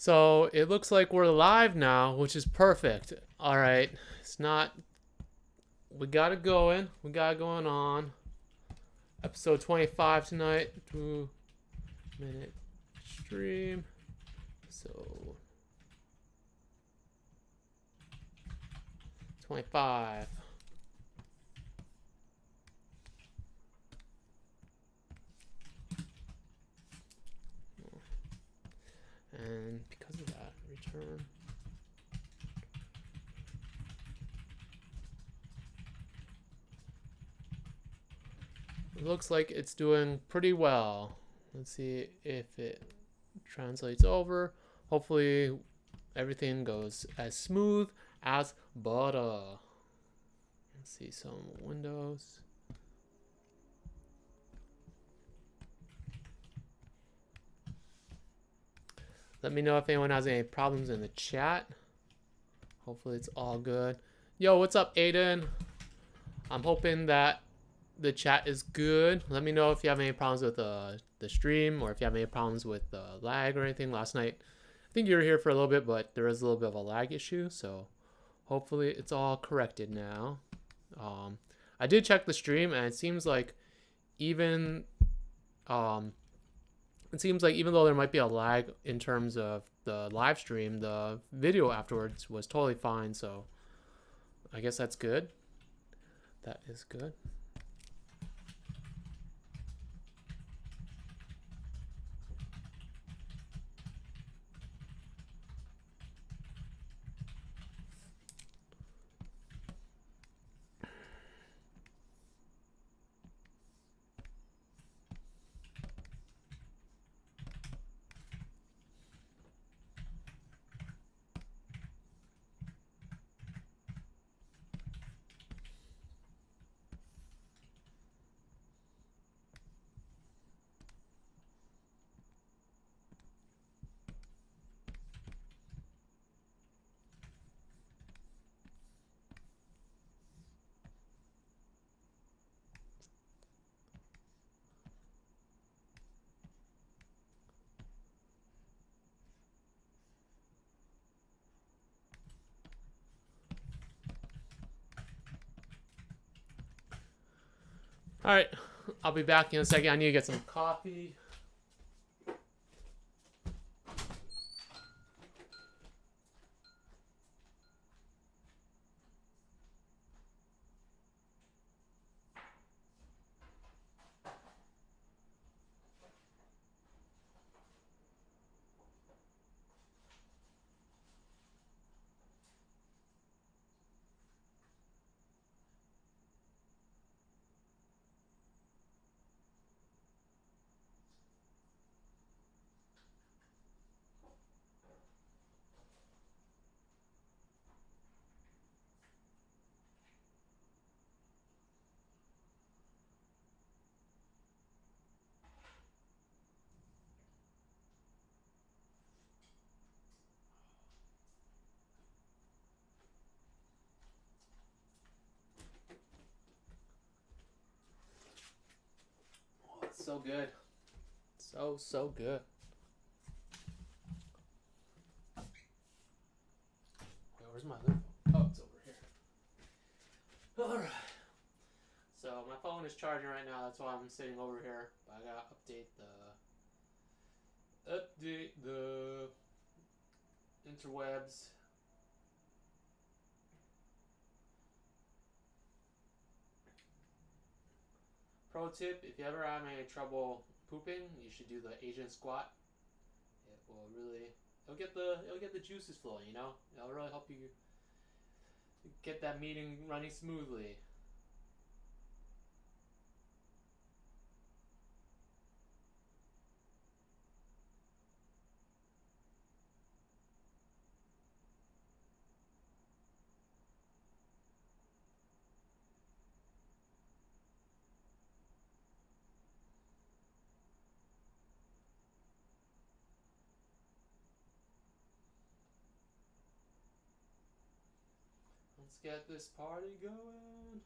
So it looks like we're live now, which is perfect. All right, it's not. We got it going. We got it going on. Episode 25 tonight. 2-minute stream. So 25. And because of that, return. It looks like it's doing pretty well. Let's see if it translates over. Hopefully everything goes as smooth as butter. Let's see some windows. Let me know if anyone has any problems in the chat. Hopefully it's all good. Yo, what's up, Aidan? I'm hoping that the chat is good. Let me know if you have any problems with the stream, or if you have any problems with lag or anything. Last night, I think you were here for a little bit, but there was a little bit of a lag issue. So hopefully it's all corrected now. I did check the stream, and it seems like even even though there might be a lag in terms of the live stream, the video afterwards was totally fine. So I guess that's good. That is good. All right, I'll be back in a second. I need to get some coffee. Oh, it's so good. So good. Wait, where's my other phone? Oh, it's over here. All right. So my phone is charging right now. That's why I'm sitting over here. But I gotta update the interwebs. Pro tip: if you ever have any trouble pooping, you should do the Asian squat. It will really it'll get the juices flowing. It'll really help you get that meeting running smoothly. Let's get this party going.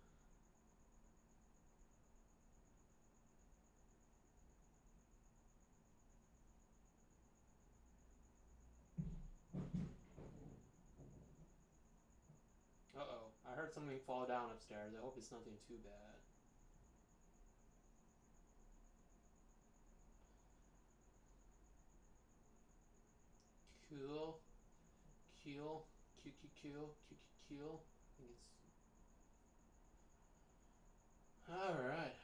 heard something fall down upstairs. I hope it's nothing too bad. Cool. Cool. Cool. Cool. I think it's... Alright.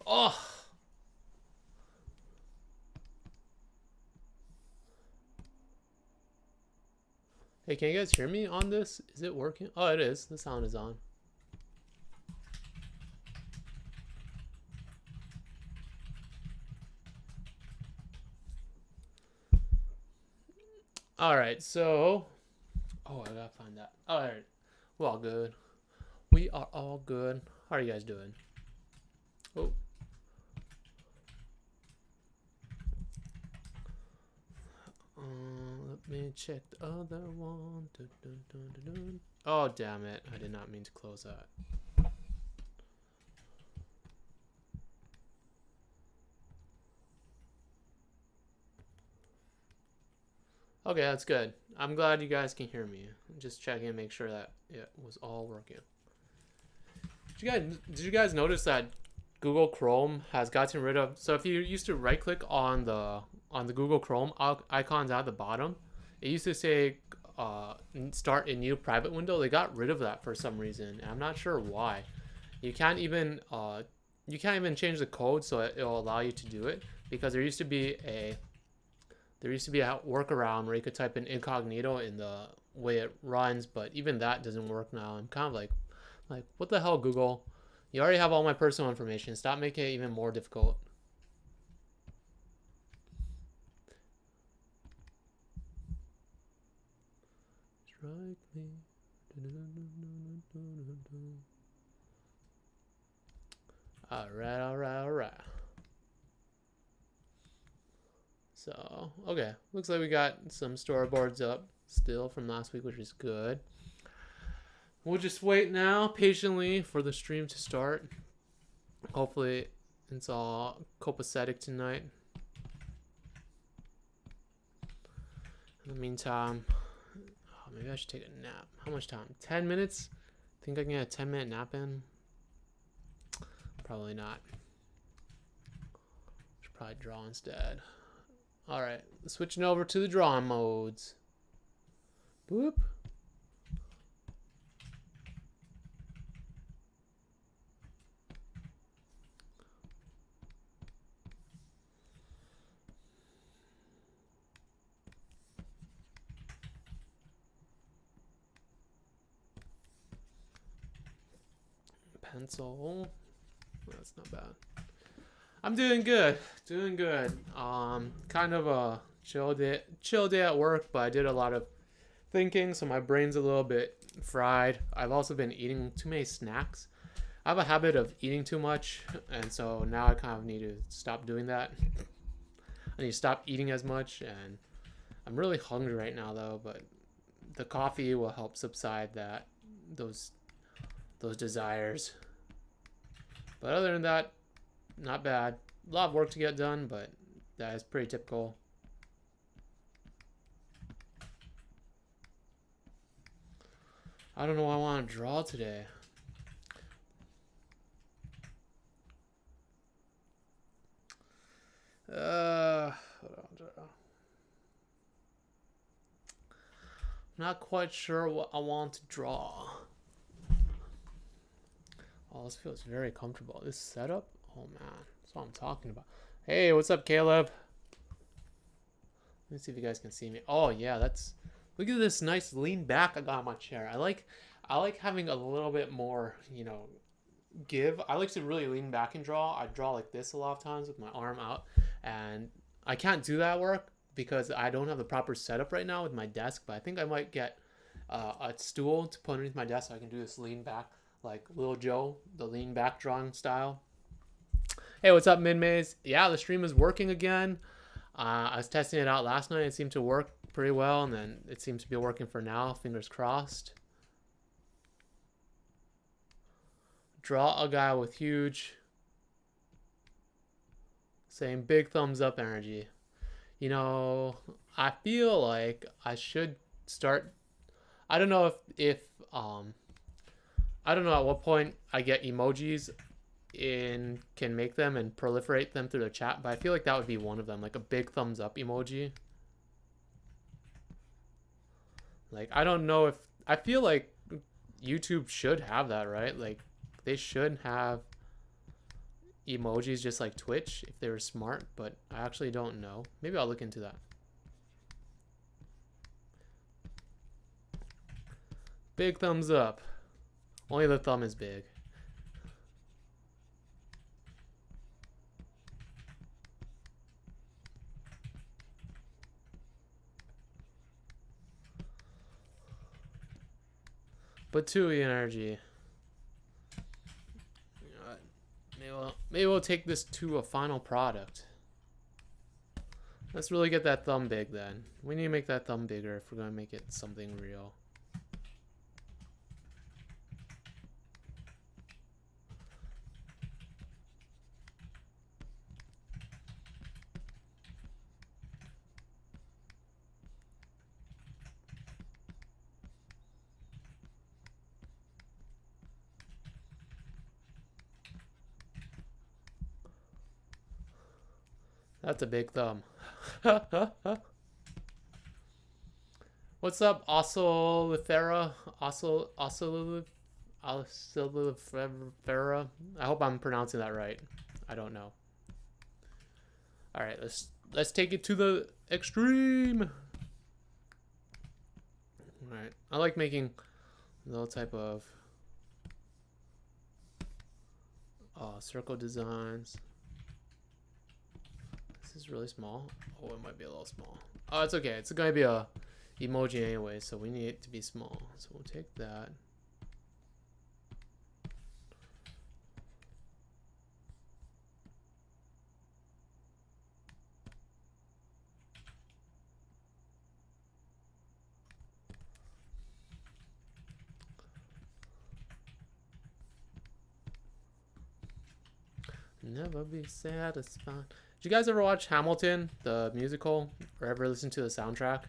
Oh! Hey, can you guys hear me on this? Is it working? Oh, it is. The sound is on. Alright, so... Oh, I gotta find that. Alright. We're all good. We are all good. How are you guys doing? Oh. Let me check the other one. Dun, dun, dun, dun, dun. Oh, damn it. I did not mean to close that. Okay, that's good. I'm glad you guys can hear me. Just checking and make sure that it was all working. Did you guys notice that Google Chrome has gotten rid of... So if you used to right click on the Google Chrome icons at the bottom, it used to say start a new private window. They got rid of that for some reason, and I'm not sure why. You can't even change the code so it'll allow you to do it, because there used to be a workaround where you could type in incognito in the way it runs, but even that doesn't work now. I'm kind of like what the hell, Google? You already have all my personal information. Stop making it even more difficult. Strike me. Alright. So, okay. Looks like we got some storyboards up still from last week, which is good. We'll just wait now patiently for the stream to start. Hopefully it's all copacetic tonight. In the meantime, maybe I should take a nap. How much time? 10 minutes? Think I can get a 10-minute nap in? Probably not. Should probably draw instead. Alright, switching over to the drawing modes. Boop. Pencil. That's not bad. I'm doing good. Kind of a chill day at work, but I did a lot of thinking, so my brain's a little bit fried. I've also been eating too many snacks. I have a habit of eating too much, and so now I kind of need to stop doing that. I need to stop eating as much, and I'm really hungry right now though, but the coffee will help subside those desires. But other than that, not bad. A lot of work to get done, but that is pretty typical. I don't know what I want to draw today. I'm not quite sure what I want to draw. Oh, this feels very comfortable. This setup? Oh man, that's what I'm talking about. Hey, what's up, Caleb? Let me see if you guys can see me. Oh yeah, look at this nice lean back I got on my chair. I like having a little bit more, give. I like to really lean back and draw. I draw like this a lot of times with my arm out, and I can't do that work because I don't have the proper setup right now with my desk. But I think I might get a stool to put underneath my desk so I can do this lean back, like Lil Joe, the lean back drawing style. Hey, what's up, Min-Maze? Yeah, the stream is working again. I was testing it out last night. It seemed to work pretty well, and then it seems to be working for now. Fingers crossed. Draw a guy with huge, saying big thumbs up energy. I feel like I should start. I don't know if I don't know at what point I get emojis in can make them and proliferate them through the chat, but I feel like that would be one of them, like a big thumbs up emoji. Like I don't know if I feel like YouTube should have that, right? Like they should have emojis just like Twitch if they were smart, but I actually don't know. Maybe I'll look into that. Big thumbs up. Only the thumb is big. BTUE energy. Maybe we'll take this to a final product. Let's really get that thumb big then. We need to make that thumb bigger if we're going to make it something real. That's a big thumb. What's up, Ocellifera? Ocellifera. I hope I'm pronouncing that right. I don't know. All right, let's take it to the extreme. All right, I like making little type of circle designs. This is really small. Oh, it might be a little small. Oh, it's okay. It's gonna be a emoji anyway, so we need it to be small. So we'll take that. Never be satisfied. Did you guys ever watch Hamilton, the musical, or ever listen to the soundtrack?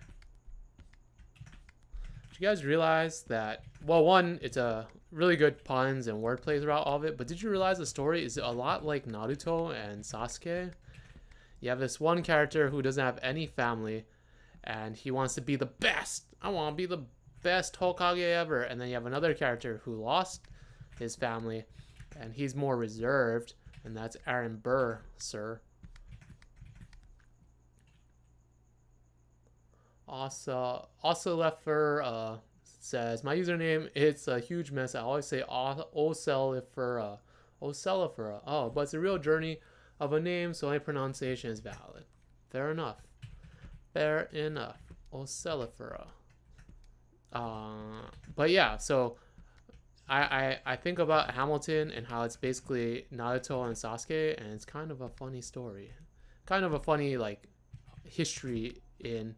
Did you guys realize that, well, one, it's a really good puns and wordplay throughout all of it, but did you realize the story is a lot like Naruto and Sasuke? You have this one character who doesn't have any family, and he wants to be the best. I want to be the best Hokage ever. And then you have another character who lost his family, and he's more reserved, and that's Aaron Burr, sir. Ocellifera says, my username, it's a huge mess. I always say Ocellifera. Ocellifera. Oh, but it's a real journey of a name, so my pronunciation is valid. Fair enough. Fair enough. Ocellifera. But yeah, so I think about Hamilton and how it's basically Naruto and Sasuke, and it's kind of a funny story. Kind of a funny, like, history in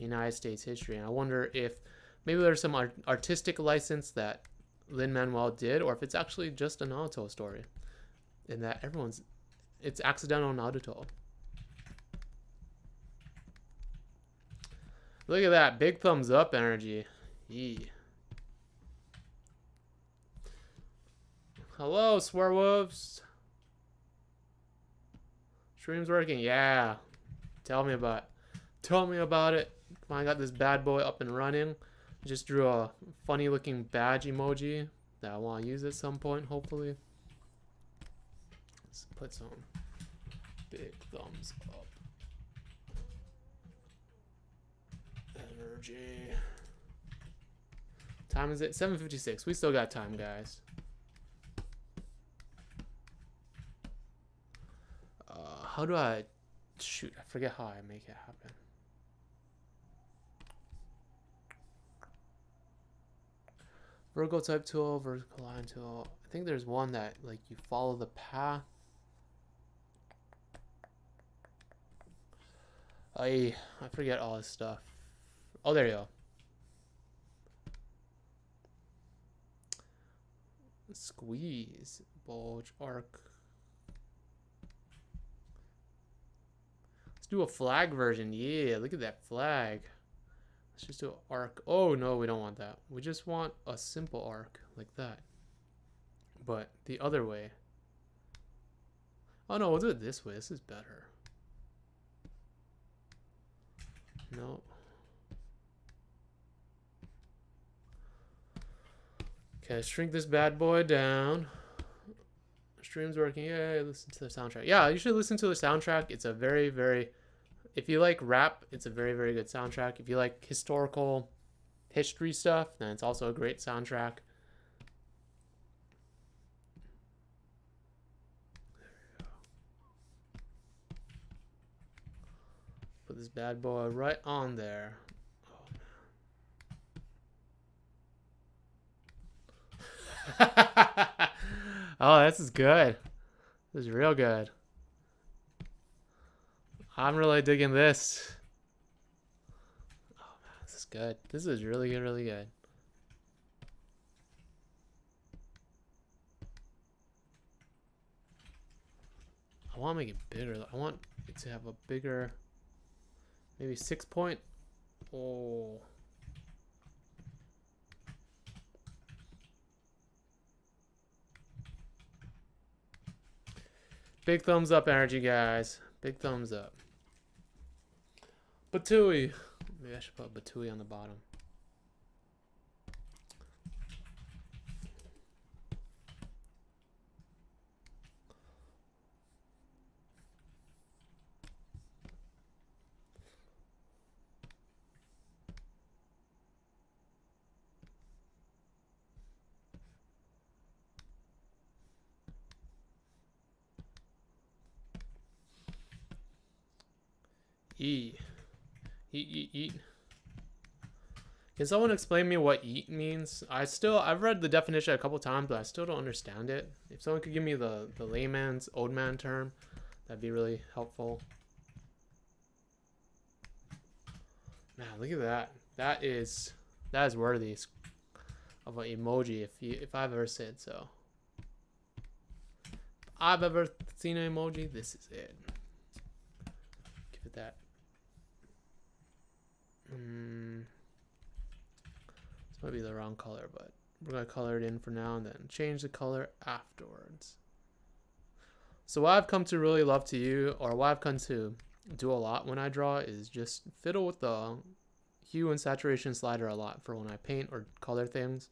United States history. And I wonder if maybe there's some artistic license that Lin-Manuel did, or if it's actually just a Naruto story. And that it's accidental Naruto. Look at that, big thumbs up energy. Yee. Hello, swearwolves. Stream's working, yeah. Tell me about it. I got this bad boy up and running. Just drew a funny looking badge emoji that I want to use at some point, hopefully. Let's put some big thumbs up. Energy. Time is it? 7:56. We still got time, guys. How do I... Shoot, I forget how I make it happen. Vertical type tool, vertical line tool. I think there's one that, like, you follow the path. I forget all this stuff. Oh, there you go. Squeeze, bulge, arc. do a flag version. Yeah, look at that flag. Let's just do an arc. Oh, no, we don't want that. We just want a simple arc like that. But the other way. Oh, no, we'll do it this way. This is better. No. Okay, shrink this bad boy down. Stream's working. Yay, listen to the soundtrack. Yeah, you should listen to the soundtrack. It's a very, very... If you like rap, it's a very, very good soundtrack. If you like historical history stuff, then it's also a great soundtrack. There we go. Put this bad boy right on there. Oh, this is good. This is real good. I'm really digging this. Oh man, this is good. This is really good, really good. I want to make it bigger. I want it to have a bigger, maybe 6 point. Oh. Big thumbs up energy, guys. Big thumbs up. BTUE. Maybe I should put BTUE on the bottom. Eat. Eat. Can someone explain me what eat means? I've read the definition a couple times, but I still don't understand it. If someone could give me the layman's old man term, that'd be really helpful. Man, look at that. That is worthy of an emoji if I've ever said so. If I've ever seen an emoji, this is it. Give it that. This might be the wrong color, but we're gonna color it in for now and then change the color afterwards. So what I've come to really love to you, or what I've come to do a lot when I draw, is just fiddle with the hue and saturation slider a lot for when I paint or color things.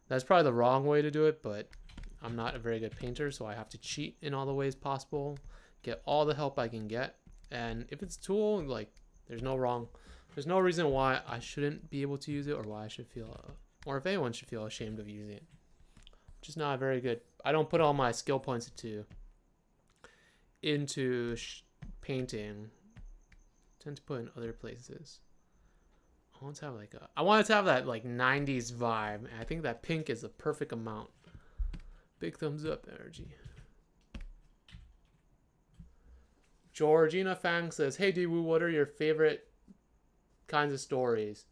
That's probably the wrong way to do it, but I'm not a very good painter, so I have to cheat in all the ways possible, get all the help I can get. And if it's a tool, like, there's no reason why I shouldn't be able to use it, or why I should feel, or if anyone should feel ashamed of using it. Just not very good. I don't put all my skill points into painting. I tend to put in other places. I want to have that like 90s vibe. And I think that pink is the perfect amount. Big thumbs up energy. Georgina Fang says, "Hey Dwoo, what are your favorite kinds of stories?"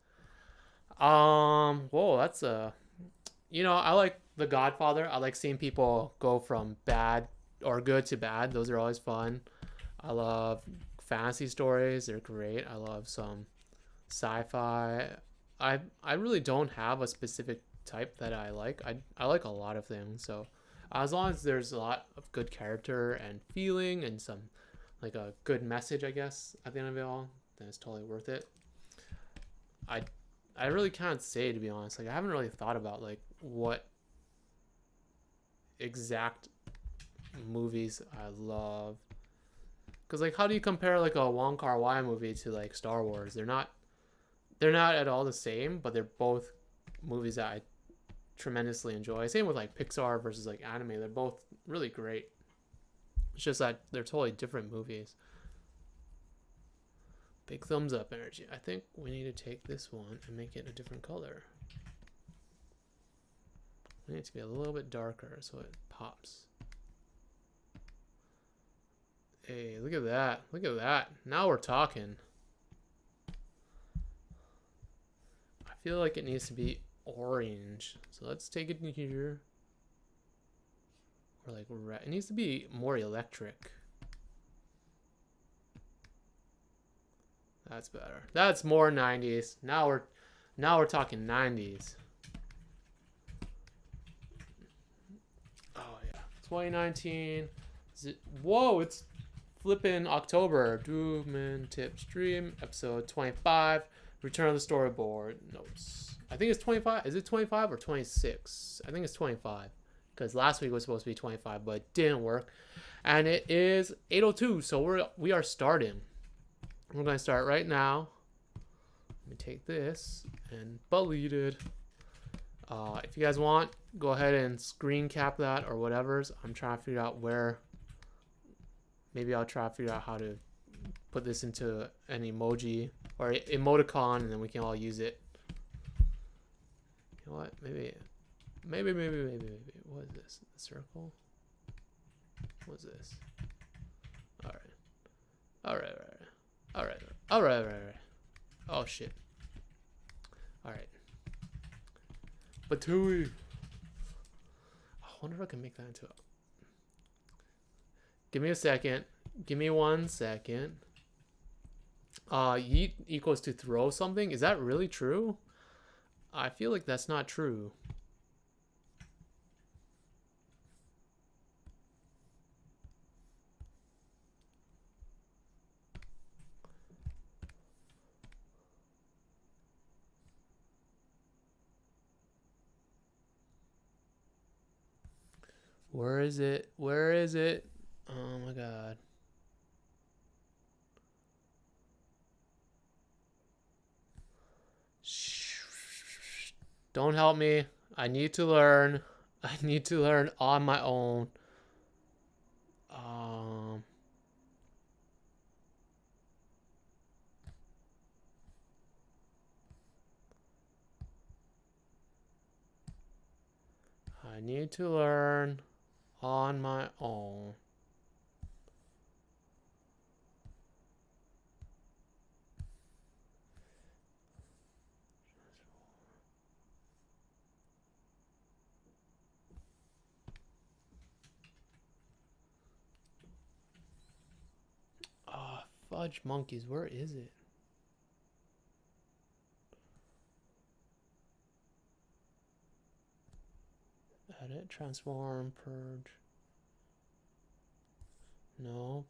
Whoa, that's I like The Godfather. I like seeing people go from bad or good to bad. Those are always fun. I love fantasy stories. They're great. I love some sci-fi. I really don't have a specific type that I like. I like a lot of things. So as long as there's a lot of good character and feeling and some like a good message, I guess, at the end of it all, then it's totally worth it. I really can't say, to be honest. Like, I haven't really thought about like what exact movies I love, because like, how do you compare like a Wong Kar-wai movie to like Star Wars? They're not at all the same, but they're both movies that I tremendously enjoy. Same with like Pixar versus like anime. They're both really great. It's just that they're totally different movies. Big thumbs up energy. I think we need to take this one and make it a different color. We need it to be a little bit darker so it pops. Hey, look at that. Look at that. Now we're talking. I feel like it needs to be orange. So let's take it in here. Or like red. It needs to be more electric. That's better. That's more 90s. Now we're talking 90s. Oh yeah. 2019. Whoa, it's flipping October. Doom Tip Stream, episode 25. Return of the Storyboard notes. I think it's 25. Is it 25 or 26? I think it's 25. Because last week was supposed to be 25, but it didn't work. And it is 8:02, so we are starting. We're going to start right now. Let me take this and delete it. If you guys want, go ahead and screen cap that or whatever's. I'm trying to figure out where. Maybe I'll try to figure out how to put this into an emoji or emoticon, and then we can all use it. You know what? Maybe. What is this? A circle? What's this? All right. Oh shit. All right. BTUE. I wonder if I can make that into a... Give me a second. Give me 1 second. Yeet equals to throw something. Is that really true? I feel like that's not true. Where is it? Where is it? Oh my god. Don't help me. I need to learn. I need to learn on my own. I need to learn on my own. Oh, fudge monkeys, where is it? Edit, transform, purge. Nope.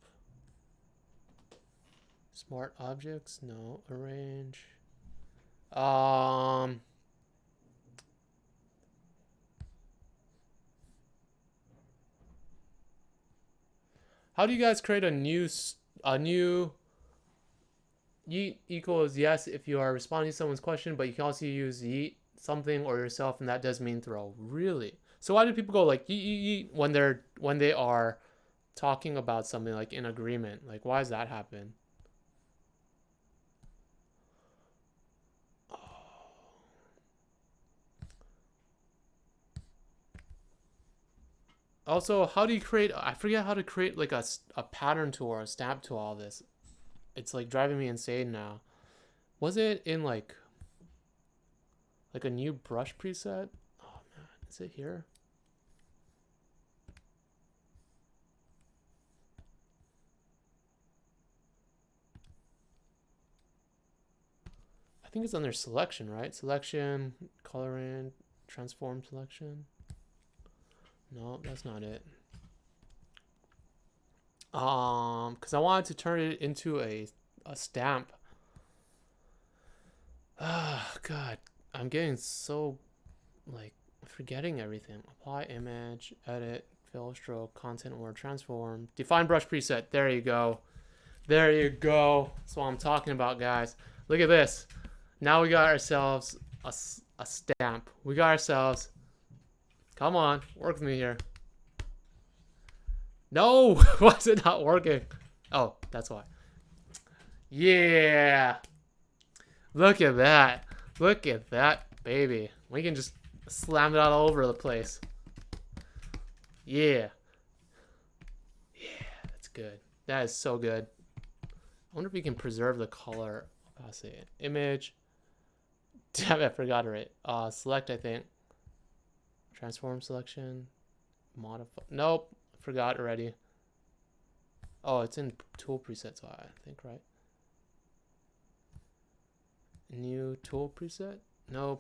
Smart objects, no. Arrange. How do you guys create a new yeet equals yes if you are responding to someone's question, but you can also use yeet something or yourself, and that does mean throw. Really? So why do people go like yeet when they are talking about something like in agreement? Like, why does that happen? Also, how do you create... I forget how to create like a pattern tool or a snap to all this. It's like driving me insane now. Was it in like a new brush preset? Oh man, is it here? I think it's under selection, right? Selection, colorant, transform selection. No, that's not it. Because I wanted to turn it into a stamp. Ah, God, I'm getting so like forgetting everything. Apply image, edit, fill, stroke, content, or transform. Define brush preset. There you go. There you go. That's what I'm talking about, guys. Look at this. Now we got ourselves a stamp. We got ourselves... Come on, work with me here. No, why is it not working? Oh, that's why. Yeah. Look at that. Look at that, baby. We can just slam it out all over the place. Yeah. Yeah, that's good. That is so good. I wonder if we can preserve the color. I'll say it. Image. Damn it, I forgot it. Select, I think. Transform selection. Modify. Nope. Forgot already. Oh, it's in tool presets, I think, right? New tool preset? No.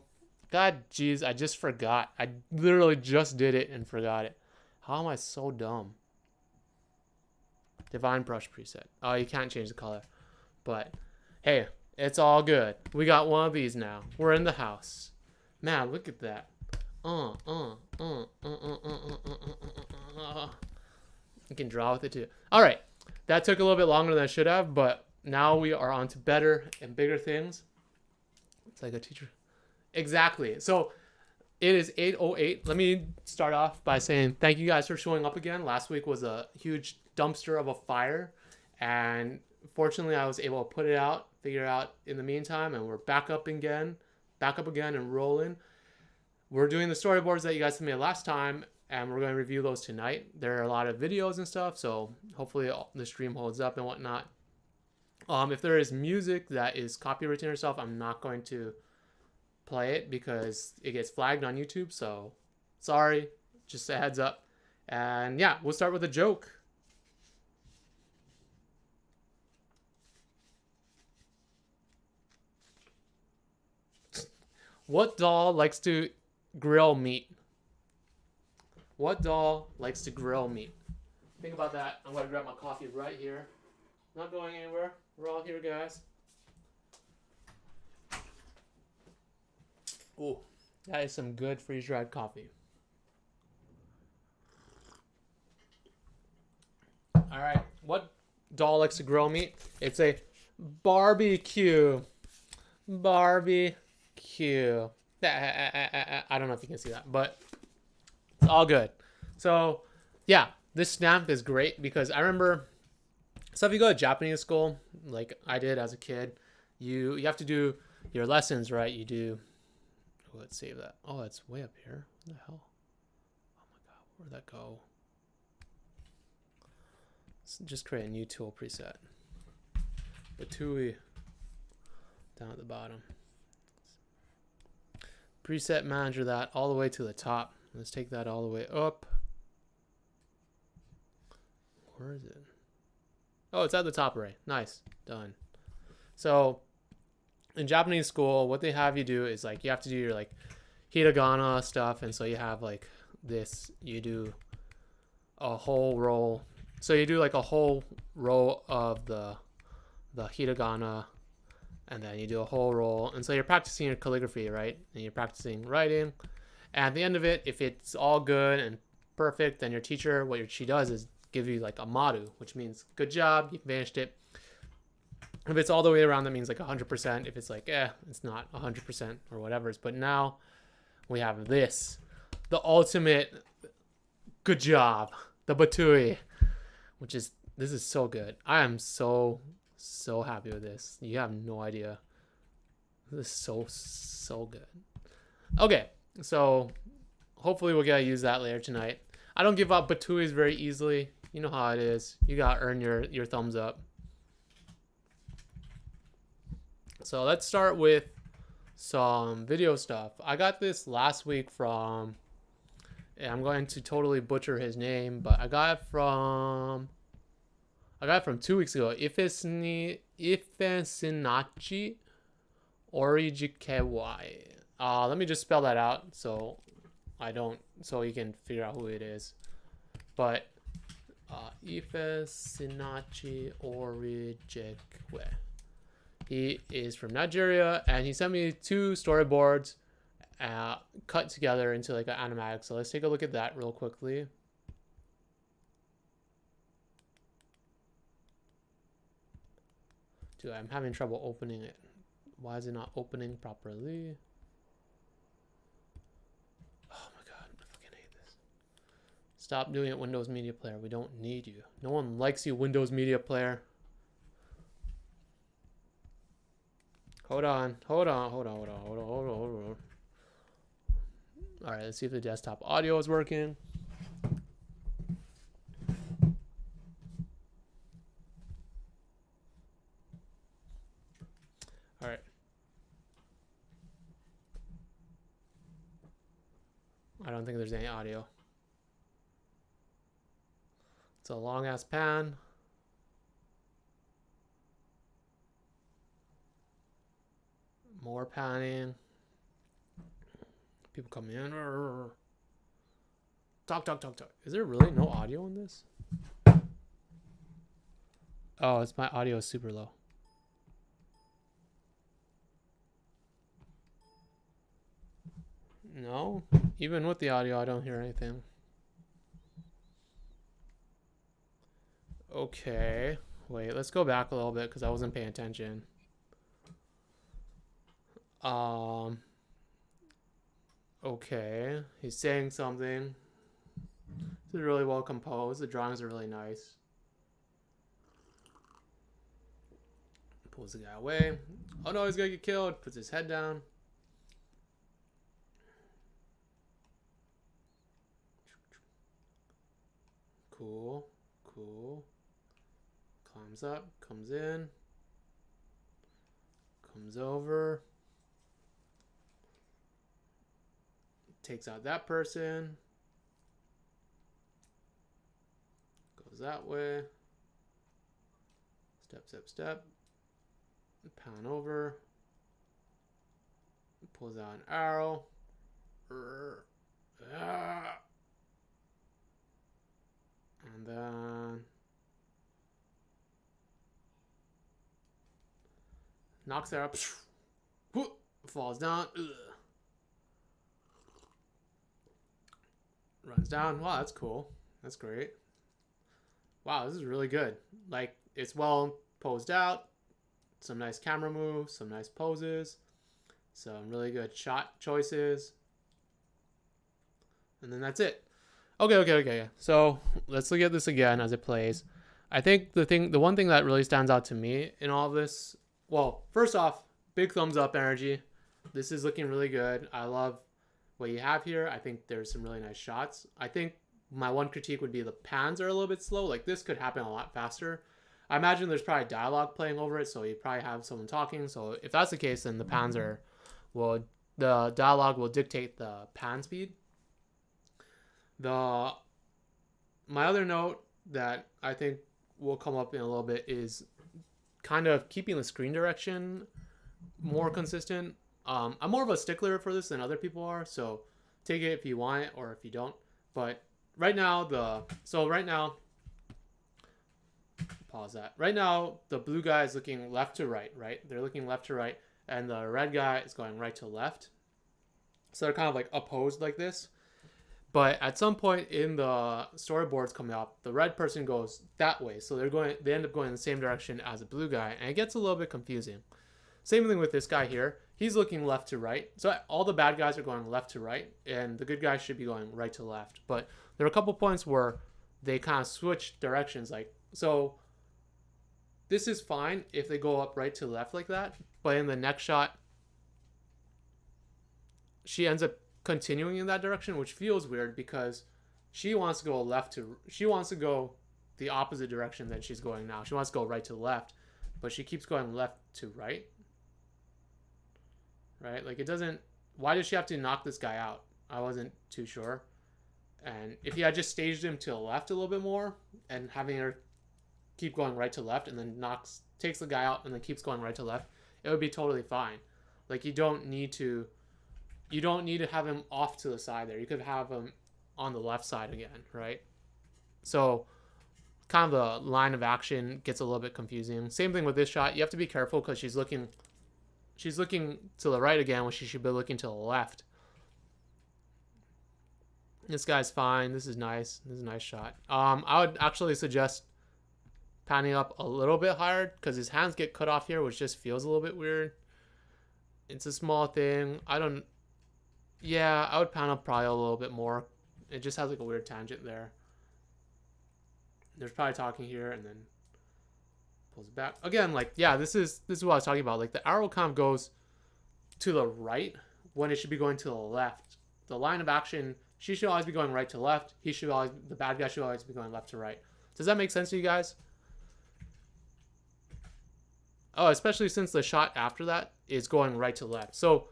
God, jeez, I just forgot. I literally just did it and forgot it. How am I so dumb? Divine brush preset. Oh, you can't change the color. But, hey, it's all good. We got one of these now. We're in the house. Man, look at that. You can draw with it too. All right. That took a little bit longer than I should have, but now we are on to better and bigger things. It's like a teacher. Exactly. So it is 8:08. Let me start off by saying thank you guys for showing up again. Last week was a huge dumpster of a fire, and fortunately I was able to put it out, figure it out in the meantime, and we're back up again and rolling. We're doing the storyboards that you guys submitted last time, and we're going to review those tonight. There are a lot of videos and stuff, so hopefully the stream holds up and whatnot. If there is music that is copywritten or stuff, I'm not going to play it because it gets flagged on YouTube, so sorry, just a heads up. And yeah, we'll start with a joke. What doll likes to grill meat? What doll likes to grill meat? Think about that. I'm going to grab my coffee right here. Not going anywhere. We're all here, guys. Ooh, that is some good freeze-dried coffee. All right, what doll likes to grill meat? It's a barbecue. Barbecue. I don't know if you can see that, but it's all good. So, yeah, this stamp is great because I remember, so if you go to Japanese school, like I did as a kid, you have to do your lessons, right? You do, let's save that. Oh, it's way up here. What the hell? Oh my God, where'd that go? Let's just create a new tool preset. BTUE down at the bottom. Preset manager that all the way to the top. Let's take that all the way up. Where is it? Oh, it's at the top right. Nice. Done. So in Japanese school, what they have you do is like you have to do your like hiragana stuff, and so you have like this, you do a whole row. So you do like a whole row of the hiragana, and then you do a whole roll, and so you're practicing your calligraphy, right? And you're practicing writing, and at the end of it, if it's all good and perfect, then your teacher, what she does is give you like a maru, which means good job, you finished it. If it's all the way around, that means like 100%. If it's like it's not 100% or whatever. But now we have this, the ultimate good job, the BTUE, which is, this is so good. I am so happy with this. You have no idea. This is so good. Okay, so hopefully we'll get to use that later tonight. I don't give up BTUEs very easily. You know how it is. You gotta earn your thumbs up. So let's start with some video stuff. I got this last week from, and I'm going to totally butcher his name, but I got it from 2 weeks ago. Ifesinachi Orijekwe. Let me just spell that out so you can figure out who it is. But Ifesinachi Orijekwe. He is from Nigeria, and he sent me 2 storyboards cut together into like an animatic. So let's take a look at that real quickly. Dude, I'm having trouble opening it. Why is it not opening properly? Oh my God, I fucking hate this. Stop doing it, Windows Media Player. We don't need you. No one likes you, Windows Media Player. Hold on. All right, let's see if the desktop audio is working. All right. I don't think there's any audio. It's a long ass pan. More panning. People come in. Talk. Is there really no audio in this? Oh, it's my audio is super low. No, even with the audio, I don't hear anything. Okay, wait, let's go back a little bit because I wasn't paying attention. Okay, he's saying something. This is really well composed. The drawings are really nice. Pulls the guy away. Oh no, he's gonna get killed. Puts his head down. Cool. Climbs up, comes in. Comes over. Takes out that person. Goes that way. Step. Pan over. Pulls out an arrow. And then knocks her up. Falls down. Runs down. Wow, that's cool. That's great. Wow, this is really good. Like, it's well posed out. Some nice camera moves. Some nice poses. Some really good shot choices. And then that's it. Okay. So let's look at this again as it plays. I think the one thing that really stands out to me in all of this, well, first off, big thumbs up energy. This is looking really good. I love what you have here. I think there's some really nice shots. I think my one critique would be the pans are a little bit slow. Like, this could happen a lot faster. I imagine there's probably dialogue playing over it, so you probably have someone talking. So if that's the case, then the pans are, well, the dialogue will dictate the pan speed. My other note that I think will come up in a little bit is kind of keeping the screen direction more consistent. I'm more of a stickler for this than other people are, so take it if you want it or if you don't. But right now, pause that. Right now, the blue guy is looking left to right, right? They're looking left to right, and the red guy is going right to left. So they're kind of like opposed like this. But at some point in the storyboards coming up, the red person goes that way. So they end up going in the same direction as the blue guy, and it gets a little bit confusing. Same thing with this guy here. He's looking left to right. So all the bad guys are going left to right, and the good guys should be going right to left. But there are a couple points where they kind of switch directions. Like, so this is fine if they go up right to left like that. But in the next shot, she ends up continuing in that direction, which feels weird because she wants to go the opposite direction that she's going now. She wants to go right to left, but she keeps going left to right. Right? Like, it doesn't, why does she have to knock this guy out? I wasn't too sure. And if you had just staged him to the left a little bit more and having her keep going right to left and then takes the guy out and then keeps going right to left, it would be totally fine. Like, you don't need to have him off to the side there. You could have him on the left side again, right? So kind of the line of action gets a little bit confusing. Same thing with this shot. You have to be careful because she's looking to the right again when she should be looking to the left. This guy's fine. This is nice. This is a nice shot. I would actually suggest panning up a little bit higher because his hands get cut off here, which just feels a little bit weird. It's a small thing. Yeah, I would pan up probably a little bit more. It just has like a weird tangent there. There's probably talking here and then pulls it back. Again, like, yeah, this is what I was talking about. Like, the arrow kind of goes to the right when it should be going to the left. The line of action, she should always be going right to left. The bad guy should always be going left to right. Does that make sense to you guys? Oh, especially since the shot after that is going right to left. So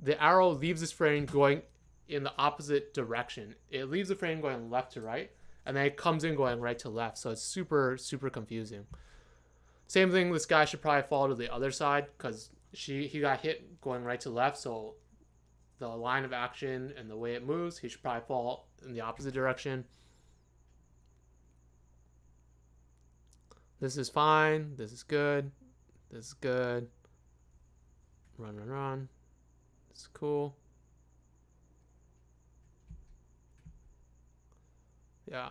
the arrow leaves this frame going in the opposite direction. It leaves the frame going left to right, and then it comes in going right to left. So it's super, super confusing. Same thing, this guy should probably fall to the other side because he got hit going right to left, so the line of action and the way it moves, he should probably fall in the opposite direction. This is fine. This is good. This is good. Run, run, run. This is cool. Yeah.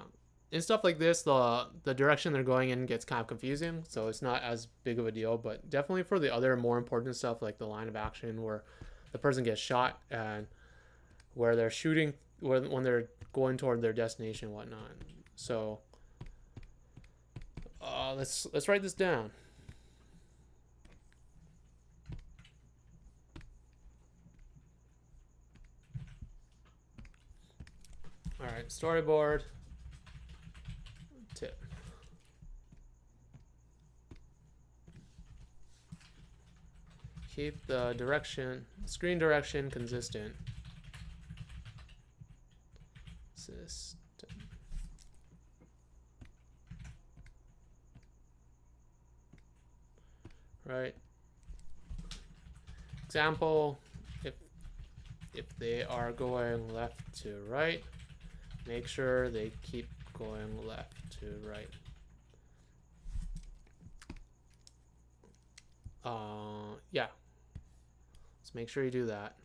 In stuff like this, the direction they're going in gets kind of confusing, so it's not as big of a deal. But definitely for the other more important stuff, like the line of action where the person gets shot and where they're shooting, when they're going toward their destination and whatnot. So let's write this down. All right, storyboard tip. Keep the screen direction consistent. Right. Example, if they are going left to right, make sure they keep going left to right. Yeah. Let's make sure you do that.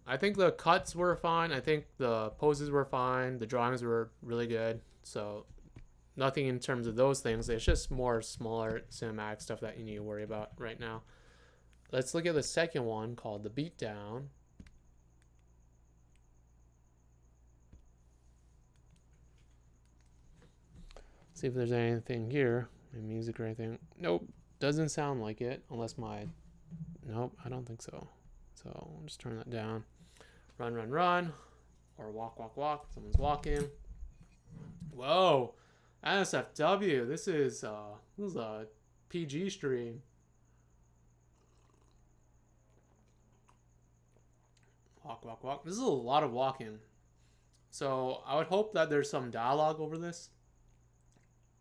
I think the cuts were fine. I think the poses were fine. The drawings were really good. So nothing in terms of those things. It's just more smaller cinematic stuff that you need to worry about right now. Let's look at the second one called the beatdown. See if there's anything here, any music or anything. Nope, doesn't sound like it unless my, nope, I don't think so. So I'll just turn that down. Run, run, run, or walk, walk, walk. Someone's walking. Whoa, NSFW. This is a PG stream. Walk, walk, walk. This is a lot of walking. So I would hope that there's some dialogue over this.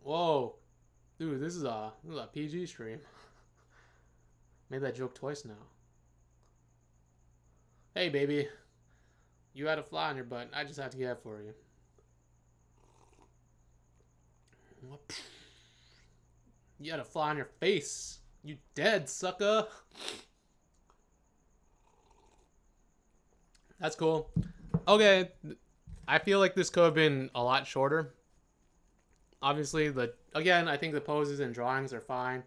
Whoa, dude, this is a PG stream. Made that joke twice now. Hey, baby, you had a fly on your butt. I just had to get it for you. You had a fly on your face. You dead, sucker. That's cool. Okay, I feel like this could have been a lot shorter. Obviously, again, I think the poses and drawings are fine.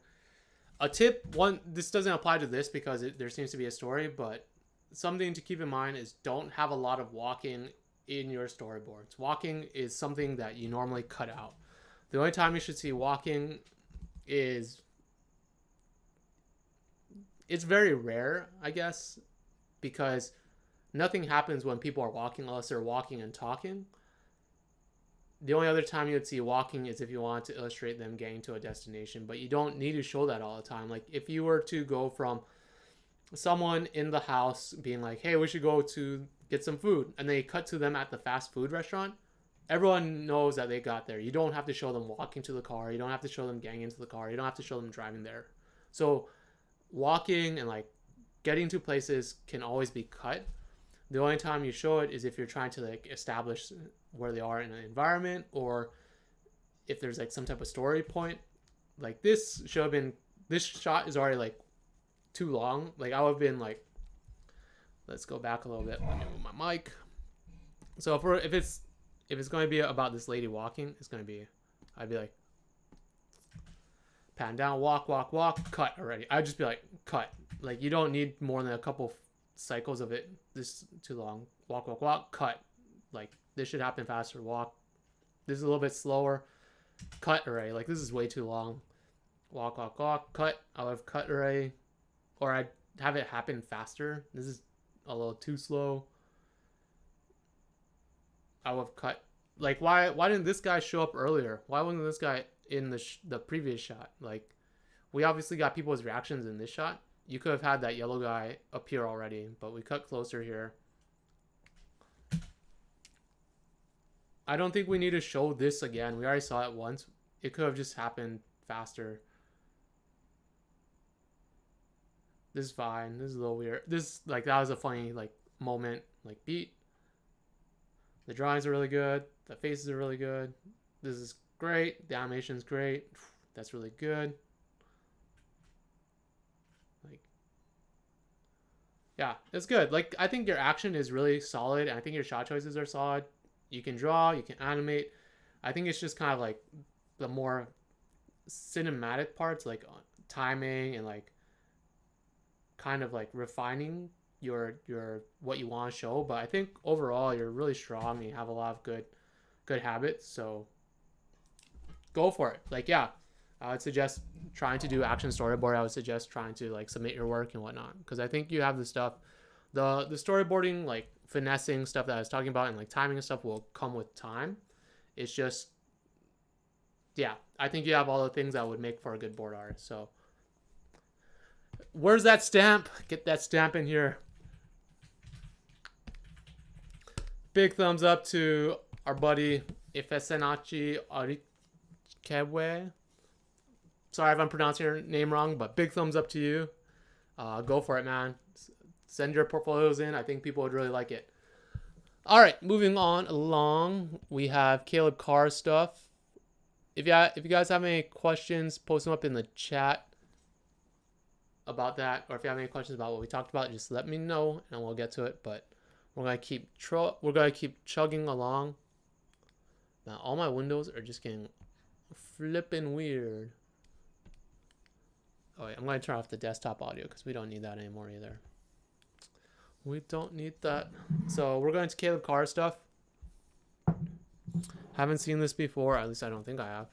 A tip, this doesn't apply to this because there seems to be a story, but something to keep in mind is don't have a lot of walking in your storyboards. Walking is something that you normally cut out. The only time you should see walking is, it's very rare, I guess, because nothing happens when people are walking unless they're walking and talking. The only other time you would see walking is if you want to illustrate them getting to a destination, but you don't need to show that all the time. Like if you were to go from someone in the house being like, hey, we should go to get some food, and they cut to them at the fast food restaurant, everyone knows that they got there. You don't have to show them walking to the car. You don't have to show them getting into the car. You don't have to show them driving there. So walking and like getting to places can always be cut. The only time you show it is if you're trying to like establish where they are in an environment, or if there's like some type of story point. Like this should have been, this shot is already like too long. Like I would have been like, let's go back a little bit. Let me move my mic. So if it's going to be about this lady walking, it's going to be, I'd be like, pan down, walk, walk, walk, cut already. I'd just be like, cut. Like you don't need more than a couple cycles of it. This is too long. Walk, walk, walk, cut. Like this should happen faster. Walk. This is a little bit slower. Cut already. Like this is way too long. Walk, walk, walk, cut. I'll have cut already. Or I'd have it happen faster. This is a little too slow. I would have cut. Like why didn't this guy show up earlier? Why wasn't this guy in the previous shot? Like we obviously got people's reactions in this shot. You could have had that yellow guy appear already, but we cut closer here. I don't think we need to show this again. We already saw it once. It could have just happened faster. This is fine. This is a little weird. This, like, that was a funny, like, moment, like, beat. The drawings are really good. The faces are really good. This is great. The animation's great. That's really good. Like, yeah, it's good. Like, I think your action is really solid. I think your shot choices are solid. You can draw, you can animate. I think it's just kind of like the more cinematic parts, like timing and like kind of like refining your what you want to show. But I think overall you're really strong and you have a lot of good habits, so go for it. Like, yeah, I would suggest trying to do action storyboard. I would suggest trying to like submit your work and whatnot, because I think you have the stuff. The storyboarding, like finessing stuff that I was talking about and like timing and stuff will come with time. It's just, yeah, I think you have all the things that would make for a good board art. So where's that stamp? Get that stamp in here. Big thumbs up to our buddy Ifesinachi Orijekwe. Sorry if I'm pronouncing your name wrong, but big thumbs up to you. Go for it, man. Send your portfolios in. I think people would really like it. All right, moving on along, we have Caleb Carr stuff. If you guys have any questions, post them up in the chat about that, or if you have any questions about what we talked about, just let me know and we'll get to it. But we're gonna keep chugging along. Now all my windows are just getting flipping weird. Oh wait, I'm gonna turn off the desktop audio because we don't need that anymore either. We don't need that. So we're going to Caleb Carr stuff. Haven't seen this before. At least I don't think I have.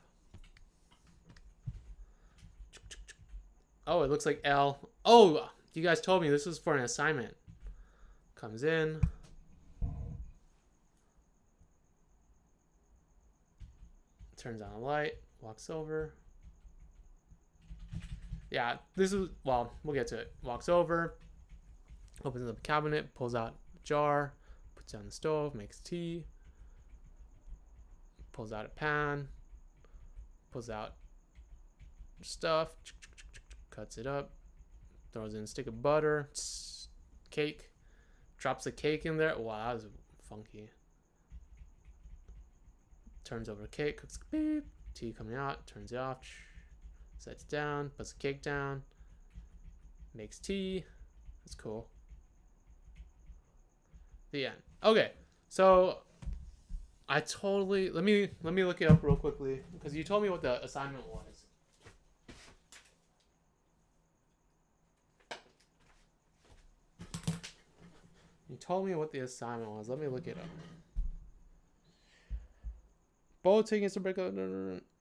Oh, it looks like L. Oh, you guys told me this was for an assignment. Comes in. Turns on a light. Walks over. Yeah, this is, well, we'll get to it. Walks over. Opens up the cabinet, pulls out a jar, puts it on the stove, makes tea, pulls out a pan, pulls out stuff, cuts it up, throws in a stick of butter, cake, drops the cake in there. Wow, that was funky. Turns over the cake, cooks beep, tea coming out, turns it off, sets down, puts the cake down, makes tea. That's cool. The end. Okay, so I totally let me look it up real quickly because you told me what the assignment was. You told me what the assignment was. Let me look it up. Both taking to break up.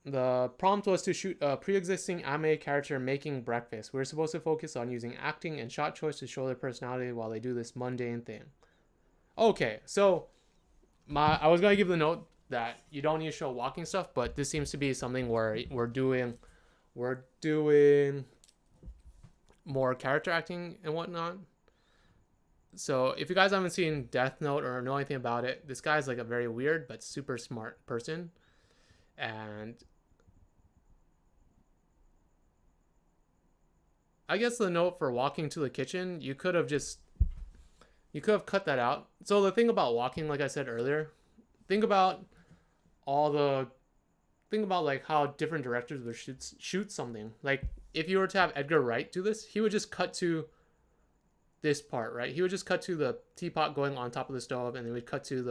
The prompt was to shoot a pre-existing anime character making breakfast. We're supposed to focus on using acting and shot choice to show their personality while they do this mundane thing. Okay, so I was gonna give the note that you don't need to show walking stuff, but this seems to be something where we're doing more character acting and whatnot. So if you guys haven't seen Death Note or know anything about it, this guy's like a very weird but super smart person. And I guess the note for walking to the kitchen, you could have cut that out. So the thing about walking, like I said earlier, think about like how different directors would shoot something. Like if you were to have Edgar Wright do this, he would just cut to this part, right? He would just cut to the teapot going on top of the stove, and then we'd cut to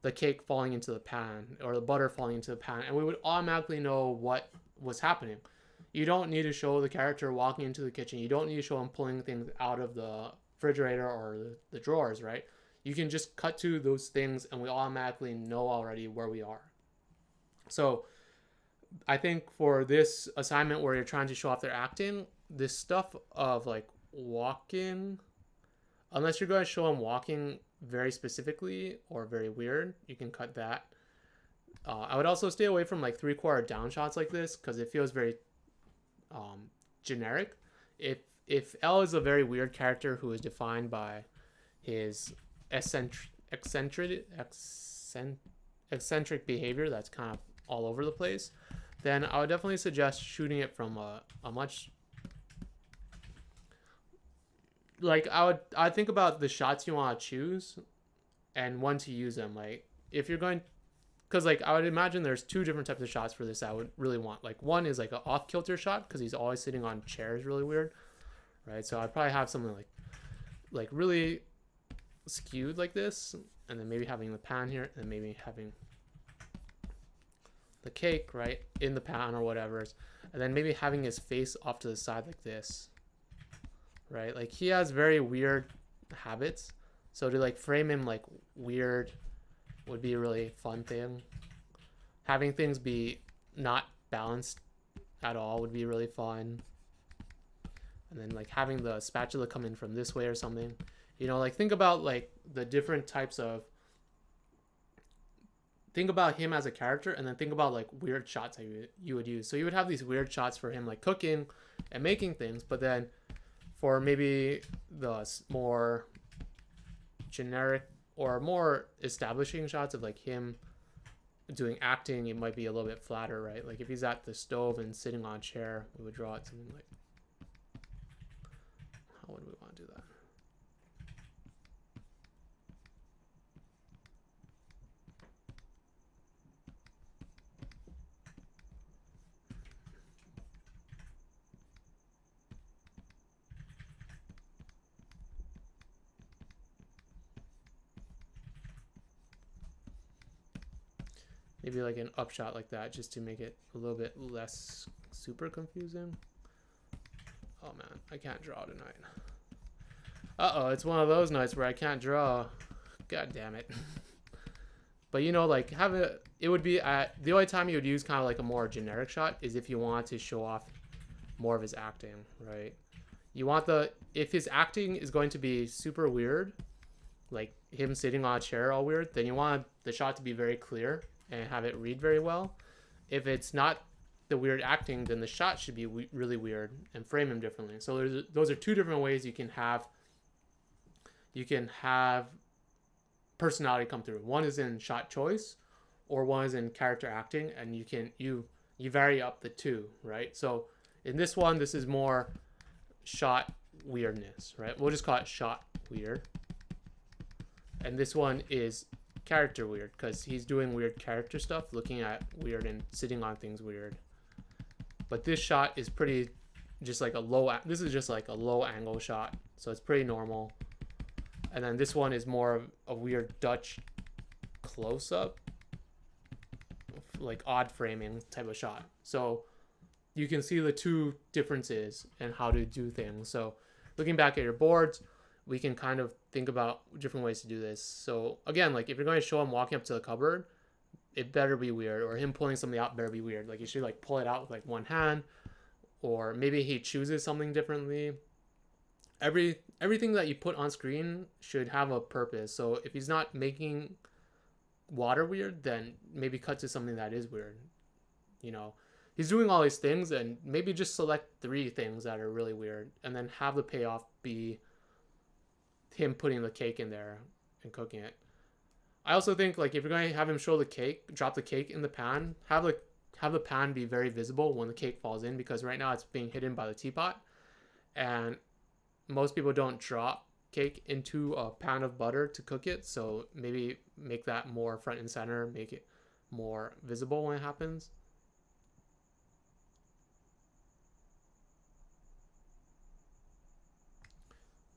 the cake falling into the pan or the butter falling into the pan, and we would automatically know what was happening. You don't need to show the character walking into the kitchen. You don't need to show him pulling things out of the refrigerator or the drawers, right? You can just cut to those things and we automatically know already where we are. So I think for this assignment where you're trying to show off their acting, this stuff of like walking, unless you're going to show them walking very specifically or very weird, you can cut that. I would also stay away from like 3/4 down shots like this because it feels very generic. If L is a very weird character who is defined by his eccentric behavior that's kind of all over the place, then I would definitely suggest shooting it from a much like I think about the shots you want to choose and when to use them. Like if you're going, because like I would imagine there's two different types of shots for this I would really want. Like one is like an off kilter shot because he's always sitting on chairs, really weird, right? So I'd probably have something like really skewed like this, and then maybe having the pan here, and maybe having the cake right in the pan or whatever, and then maybe having his face off to the side like this, right? Like he has very weird habits, so to like frame him like weird would be a really fun thing. Having things be not balanced at all would be really fun. And then like having the spatula come in from this way or something, you know, like think about like the different types of, think about him as a character, and then think about like weird shots that you would use. So you would have these weird shots for him like cooking and making things, but then for maybe the more generic or more establishing shots of like him doing acting, it might be a little bit flatter, right? Like if he's at the stove and sitting on a chair, we would draw it something like, how would we want to do that? Maybe like an upshot like that, just to make it a little bit less super confusing. Oh man, I can't draw tonight. Uh-oh, it's one of those nights where I can't draw. God damn it. But you know, like have it would be at the only time you would use kind of like a more generic shot is if you want to show off more of his acting, right? You want if his acting is going to be super weird, like him sitting on a chair all weird, then you want the shot to be very clear and have it read very well. If it's not the weird acting, then the shot should be really weird and frame him differently. So those are two different ways you can have personality come through. One is in shot choice, or one is in character acting, and you vary up the two, right? So in this one, this is more shot weirdness, right? We'll just call it shot weird. And this one is character weird because he's doing weird character stuff, looking at weird and sitting on things weird. But this shot is pretty just like this is just like a low angle shot, so it's pretty normal. And then this one is more of a weird Dutch close-up, like odd framing type of shot. So you can see the two differences and how to do things. So looking back at your boards, we can kind of think about different ways to do this. So again, like if you're going to show him walking up to the cupboard, it better be weird, or him pulling something out better be weird. Like you should like pull it out with like one hand, or maybe he chooses something differently. Everything that you put on screen should have a purpose. So if he's not making water weird, then maybe cut to something that is weird. You know, he's doing all these things, and maybe just select 3 things that are really weird, and then have the payoff be him putting the cake in there and cooking it. I also think like if you're going to have him show the cake, drop the cake in the pan, have the pan be very visible when the cake falls in, because right now it's being hidden by the teapot, and most people don't drop cake into a pan of butter to cook it. So maybe make that more front and center, make it more visible when it happens.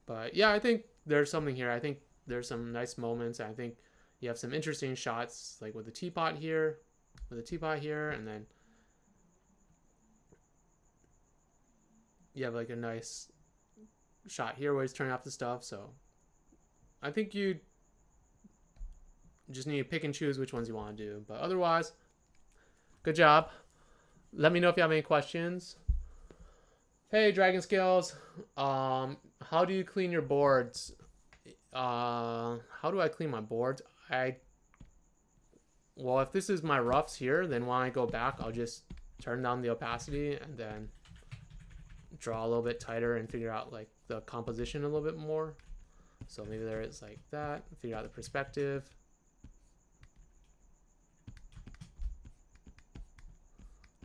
But yeah, I think there's something here. I think there's some nice moments. I think you have some interesting shots, like with the teapot here, and then you have like a nice shot here where he's turning off the stuff. So I think you just need to pick and choose which ones you want to do. But otherwise, good job. Let me know if you have any questions. Hey, Dragon Scales. How do you clean your boards? How do I clean my boards? Well, if this is my roughs here, then when I go back, I'll just turn down the opacity and then draw a little bit tighter and figure out like the composition a little bit more. So maybe there is like that, figure out the perspective.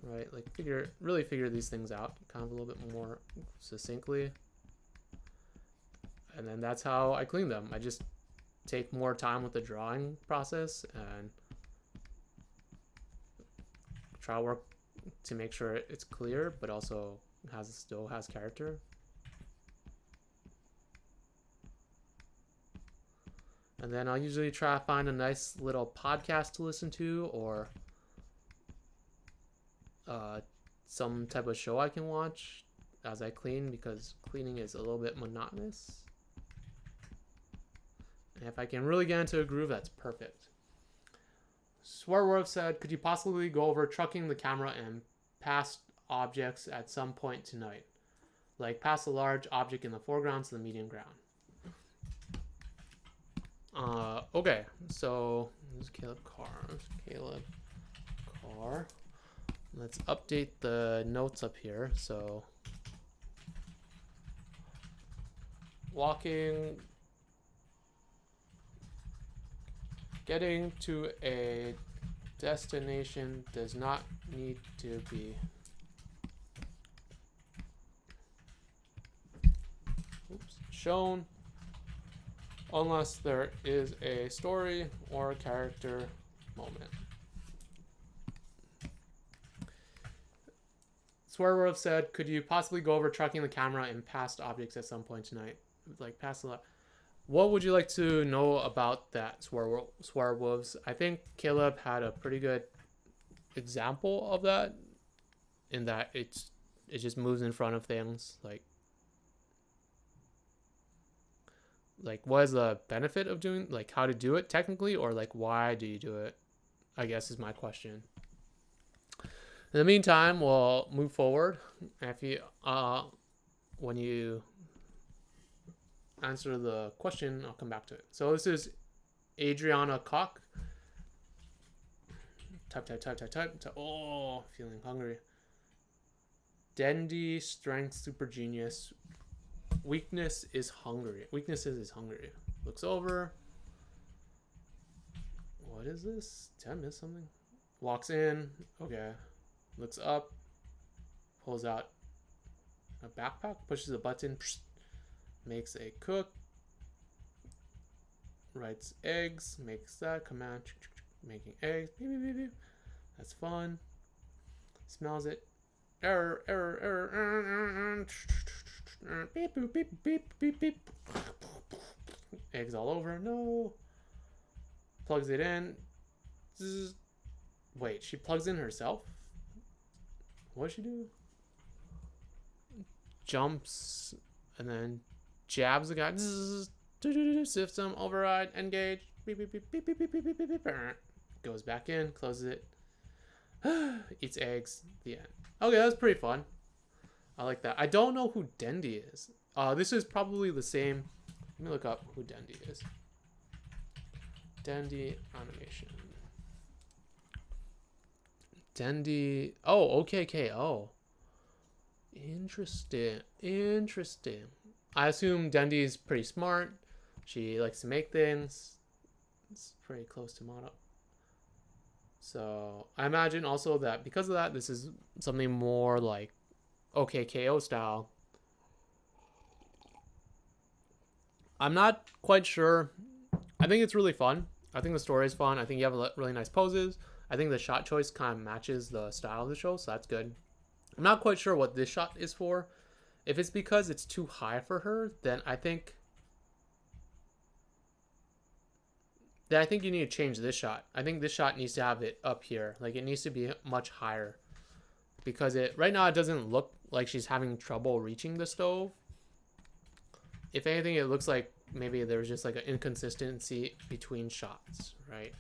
Right, like really figure these things out kind of a little bit more succinctly. And then that's how I clean them. I just take more time with the drawing process and try to work to make sure it's clear, but also still has character. And then I'll usually try to find a nice little podcast to listen to, or some type of show I can watch as I clean, because cleaning is a little bit monotonous. And if I can really get into a groove, that's perfect. Swearwolf said, could you possibly go over trucking the camera and past objects at some point tonight? Like past a large object in the foreground to the medium ground. Okay, so this is Caleb Carr. Let's update the notes up here. So getting to a destination does not need to be shown unless there is a story or character moment. Swearwolf said, could you possibly go over trucking the camera and past objects at some point tonight? Like past a lot. What would you like to know about that, Swearwolves? I think Caleb had a pretty good example of that, in that it just moves in front of things. Like what is the benefit of doing, like how to do it technically, or like why do you do it, I guess is my question. In the meantime, we'll move forward. If you when you answer the question, I'll come back to it. So this is Adriana Cock. Type. Oh, feeling hungry. Dendy, strength, super genius. Weaknesses is hungry. Looks over. What is this? Did I miss something? Walks in. Okay. Looks up. Pulls out a backpack. Pushes a button. Makes a cook. Writes eggs. Makes that command. Making eggs. Beep, beep, beep, beep. That's fun. Smells it. Error. Beep, boop, beep, beep, beep, beep. Eggs all over. No. Plugs it in. Zzz. Wait, she plugs in herself? What does she do? Jumps and then jabs the guy. Zzz. System override. Engage. Beep, beep, beep, beep, beep, beep, beep, beep, beep. Goes back in. Closes it. Eats eggs. The end. Okay, that's pretty fun. I like that. I don't know who Dendy is. This is probably the same. Let me look up who Dendy is. Dendy animation. Dendy. Oh, OKKO. Interesting. I assume Dendy is pretty smart. She likes to make things. It's pretty close to model. So I imagine also that because of that, this is something more like OKKO style. I'm not quite sure. I think it's really fun. I think the story is fun. I think you have really nice poses. I think the shot choice kind of matches the style of the show, so that's good. I'm not quite sure what this shot is for. If it's because it's too high for her, then I think you need to change this shot. I think this shot needs to have it up here. Like it needs to be much higher. Because right now it doesn't look like she's having trouble reaching the stove. If anything, it looks like maybe there's just like an inconsistency between shots, right?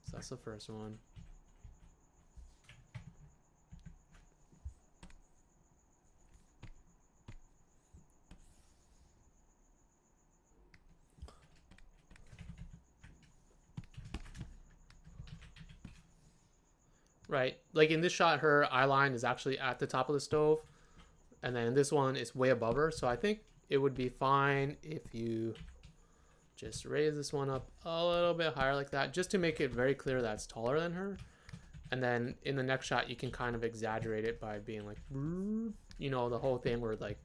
So that's the first one. Right, like in this shot, her eye line is actually at the top of the stove. And then this one is way above her. So I think it would be fine if you just raise this one up a little bit higher like that, just to make it very clear that it's taller than her. And then in the next shot, you can kind of exaggerate it by being like, you know, the whole thing where like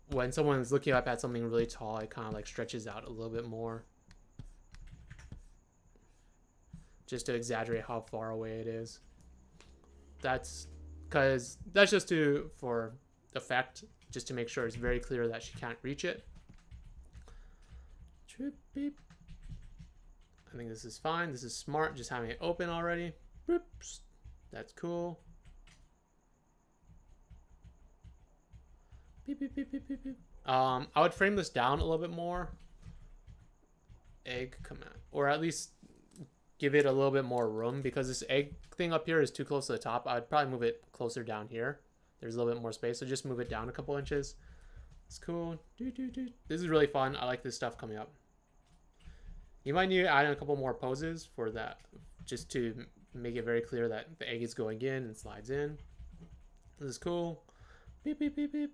when someone's looking up at something really tall, it kind of like stretches out a little bit more. Just to exaggerate how far away it is. That's because that's just for effect, just to make sure it's very clear that she can't reach it. Beep. I think this is fine. This is smart, just having it open already. Oops. That's cool. Beep, beep, beep, beep, beep, beep. I would frame this down a little bit more. Egg command, or at least give it a little bit more room, because this egg thing up here is too close to the top. I would probably move it closer down here. There's a little bit more space, so just move it down a couple inches. It's cool. This is really fun. I like this stuff coming up. You might need to add in a couple more poses for that, just to make it very clear that the egg is going in and slides in. This is cool. Beep, beep, beep, beep.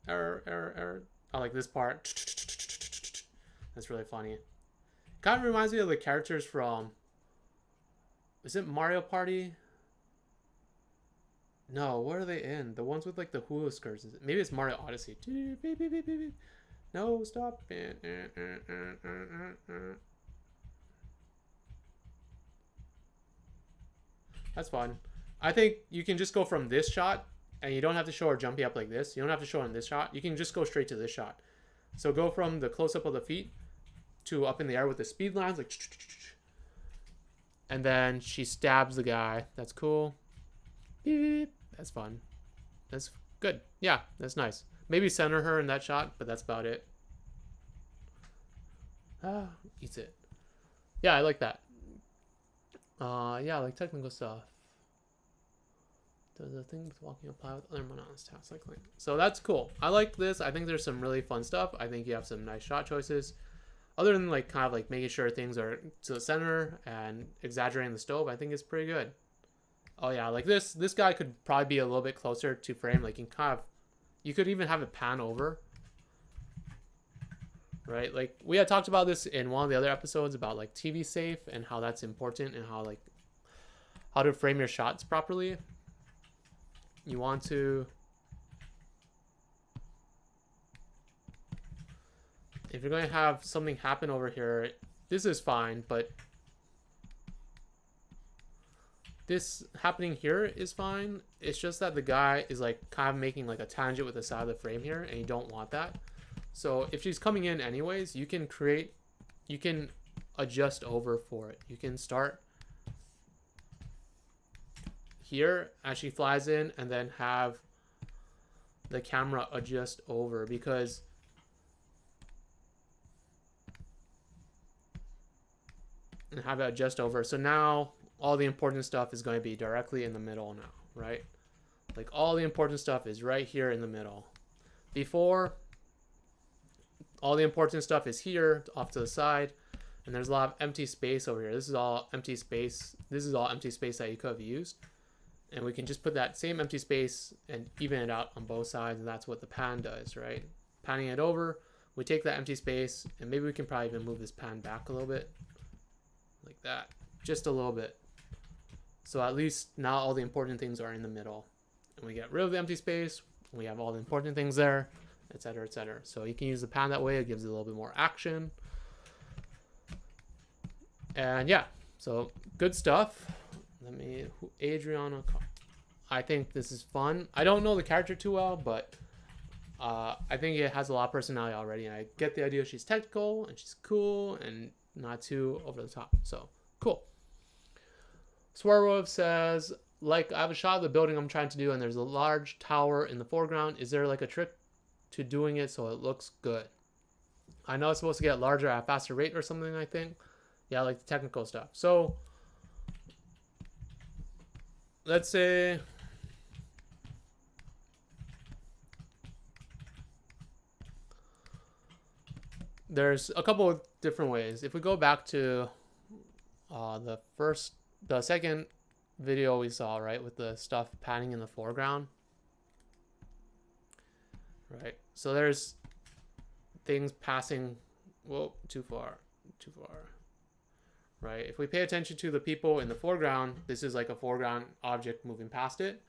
Error, error, error. I like this part. That's really funny. Kind of reminds me of the characters from, is it Mario Party? No, what are they in? The ones with like the hula skirts. Maybe it's Mario Odyssey. Beep, beep, beep, beep, beep. No, stop. That's fun. I think you can just go from this shot, and you don't have to show her jumping up like this. You don't have to show her in this shot. You can just go straight to this shot. So go from the close-up of the feet to up in the air with the speed lines, like, and then she stabs the guy. That's cool. Beep. That's fun. That's good. Yeah, that's nice. Maybe center her in that shot, but that's about it. Eats it. Yeah, I like that. Yeah, like technical stuff. Does the thing with walking apply with other monotonous tasks like cleaning? So that's cool. I like this. I think there's some really fun stuff. I think you have some nice shot choices. Other than like kind of like making sure things are to the center and exaggerating the stove, I think it's pretty good. Oh yeah, like this guy could probably be a little bit closer to frame. Like you can kind of, you could even have it pan over. Right? Like we had talked about this in one of the other episodes about like TV safe and how that's important, and how like how to frame your shots properly. You want to, if you're going to have something happen over here, this is fine, but this happening here is fine. It's just that the guy is like kind of making like a tangent with the side of the frame here, and you don't want that. So if she's coming in anyways, you can adjust over for it. You can start here as she flies in, and then have the camera adjust over, because and have it adjust over. So now all the important stuff is going to be directly in the middle now, right? Like all the important stuff is right here in the middle. Before, all the important stuff is here off to the side, and there's a lot of empty space over here. This is all empty space. This is all empty space that you could have used. And we can just put that same empty space and even it out on both sides, and that's what the pan does, right? Panning it over, we take that empty space, and maybe we can probably even move this pan back a little bit, like that, just a little bit. So at least now all the important things are in the middle, and we get rid of the empty space, we have all the important things there, etc., etc. So you can use the pan that way. It gives it a little bit more action. And yeah, so good stuff. Adriana. I think this is fun. I don't know the character too well, but I think it has a lot of personality already, and I get the idea she's technical and she's cool and not too over the top. So cool. Swerwolf says, like, I have a shot of the building I'm trying to do, and there's a large tower in the foreground. Is there like a trick to doing it so it looks good? I know it's supposed to get larger at a faster rate or something, I think. Yeah, like the technical stuff. So let's say there's a couple of different ways. If we go back to the second video we saw, right, with the stuff panning in the foreground, right? So there's things passing, whoa, too far, right? If we pay attention to the people in the foreground, this is like a foreground object moving past it.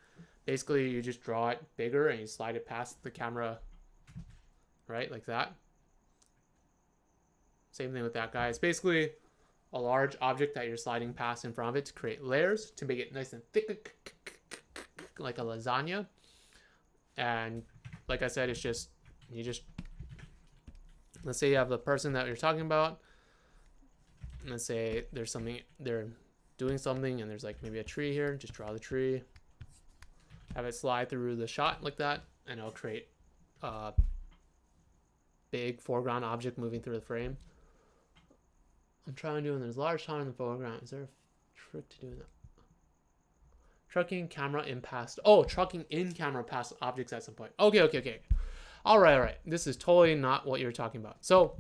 Basically, you just draw it bigger and you slide it past the camera right? Like that. Same thing with that guy. It's basically a large object that you're sliding past in front of it to create layers, to make it nice and thick, like a lasagna. And like I said, it's just, let's say you have the person that you're talking about. Let's say there's something, they're doing something, and there's like maybe a tree here. Just draw the tree, have it slide through the shot like that, and it'll create a big foreground object moving through the frame. I'm trying to do, and there's a large shot in the foreground. Is there a trick to doing that? Trucking camera in past. Oh, trucking in camera past objects at some point. Okay. All right. This is totally not what you're talking about. So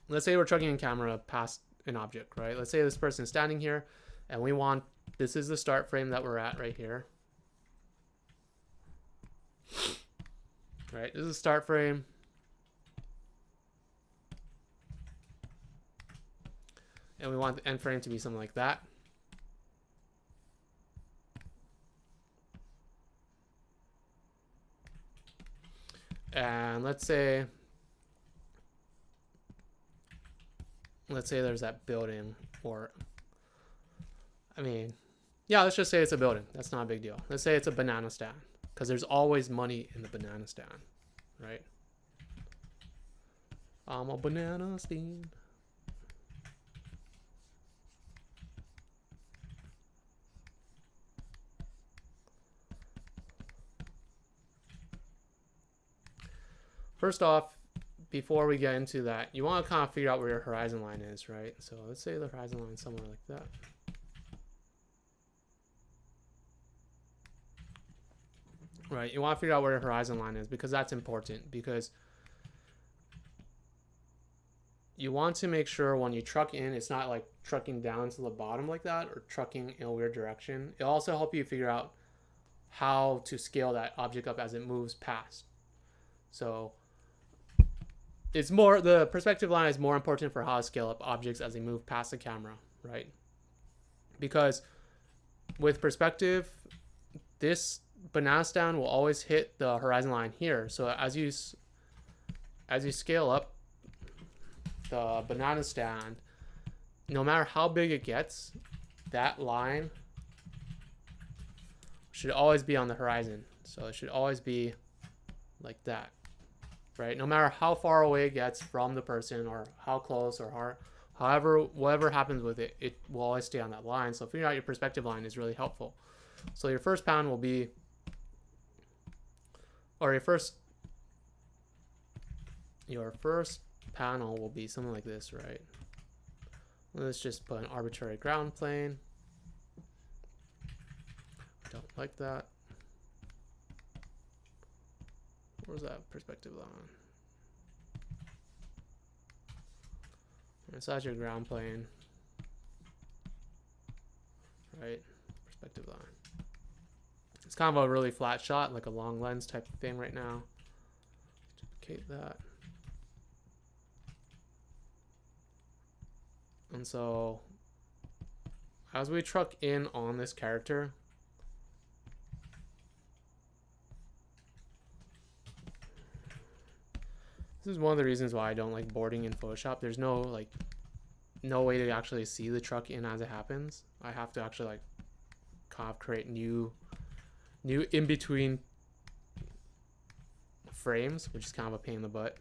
let's say we're trucking in camera past an object, right? Let's say this person is standing here, and we want, this is the start frame that we're at right here. Right, this is the start frame. And we want the end frame to be something like that. And let's say there's that building, or, I mean, yeah, let's just say it's a building. That's not a big deal. Let's say it's a banana stand, because there's always money in the banana stand, right? I'm a banana stand. First off, before we get into that, you want to kind of figure out where your horizon line is, right? So let's say the horizon line is somewhere like that. Right, you want to figure out where your horizon line is, because that's important, because you want to make sure when you truck in, it's not like trucking down to the bottom like that, or trucking in a weird direction. It'll also help you figure out how to scale that object up as it moves past. So it's more, the perspective line is more important for how to scale up objects as they move past the camera, right? Because with perspective, this banana stand will always hit the horizon line here. So as you scale up the banana stand, no matter how big it gets, that line should always be on the horizon. So it should always be like that, right? No matter how far away it gets from the person, or how close, or however, whatever happens with it, it will always stay on that line. So figuring out your perspective line is really helpful. So your first pan will be, or your first panel will be something like this, right? Let's just put an arbitrary ground plane. Don't like that. Where's that perspective line? So that's your ground plane, right? Perspective line. It's kind of a really flat shot, like a long lens type of thing right now. Duplicate that. And so as we truck in on this character, this is one of the reasons why I don't like boarding in Photoshop. There's no way to actually see the truck in as it happens. I have to actually like kind of create new in between frames, which is kind of a pain in the butt.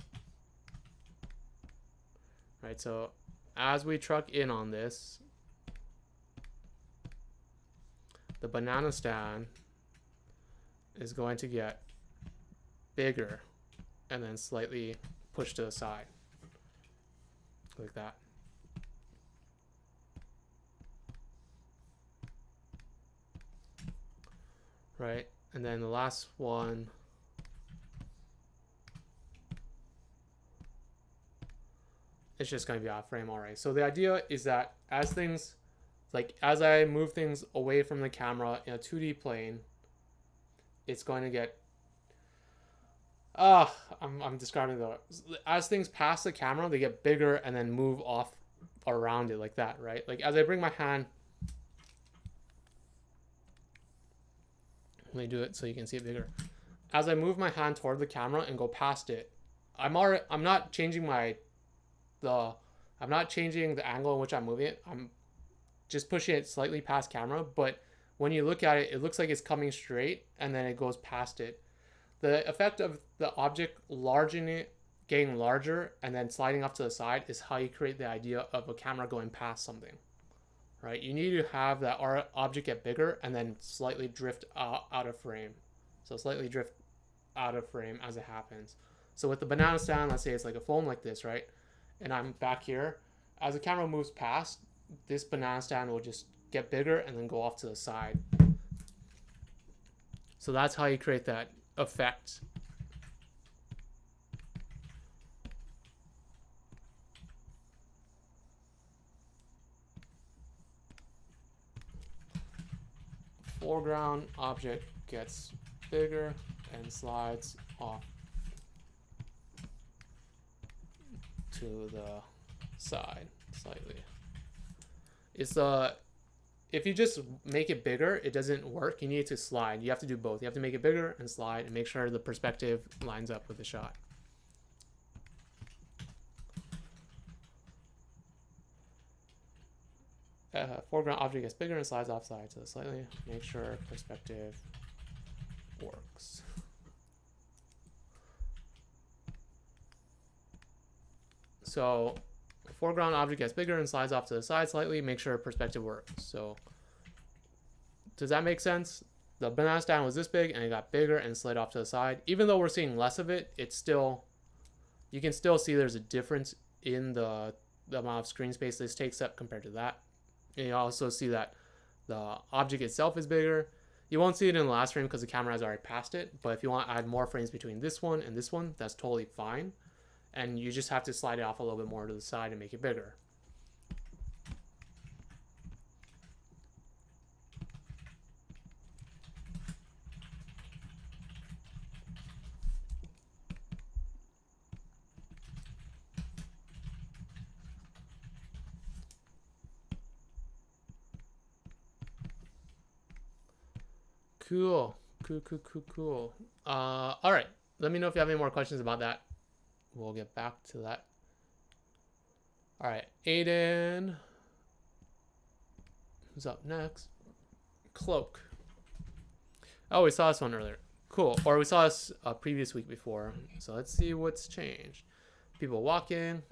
Right, so as we truck in on this, the banana stand is going to get bigger and then slightly pushed to the side like that. Right, and then the last one, it's just going to be off frame already. So the idea is that as I move things away from the camera in a 2D plane, it's going to get, I'm describing as things pass the camera, they get bigger and then move off around it like that, right? Like as I bring my hand, let me do it so you can see it bigger. As I move my hand toward the camera and go past it, I'm not changing I'm not changing the angle in which I'm moving it. I'm just pushing it slightly past camera, but when you look at it, it looks like it's coming straight and then it goes past it. The effect of the object getting larger and then sliding off to the side is how you create the idea of a camera going past something, right? You need to have that object get bigger and then slightly drift out of frame. So slightly drift out of frame as it happens. So with the banana stand, let's say it's like a phone like this, right? And I'm back here. As the camera moves past, this banana stand will just get bigger and then go off to the side. So that's how you create that effect. Foreground object gets bigger and slides off to the side slightly. It's if you just make it bigger, it doesn't work. You need to slide. You have to do both. You have to make it bigger and slide and make sure the perspective lines up with the shot. Foreground object gets bigger and slides offside, so slightly make sure perspective works. So foreground object gets bigger and slides off to the side slightly, make sure perspective works. So does that make sense? The banana stand was this big and it got bigger and slid off to the side. Even though we're seeing less of it, it's still, you can still see there's a difference in the amount of screen space this takes up compared to that. And you also see that the object itself is bigger. You won't see it in the last frame because the camera has already passed it, but if you want to add more frames between this one and this one, that's totally fine. And you just have to slide it off a little bit more to the side and make it bigger. Cool. All right. Let me know if you have any more questions about that. We'll get back to that. All right. Aidan. Who's up next? Cloak. Oh, we saw this one earlier. Cool. Or we saw this a previous week before. So let's see what's changed. People walking.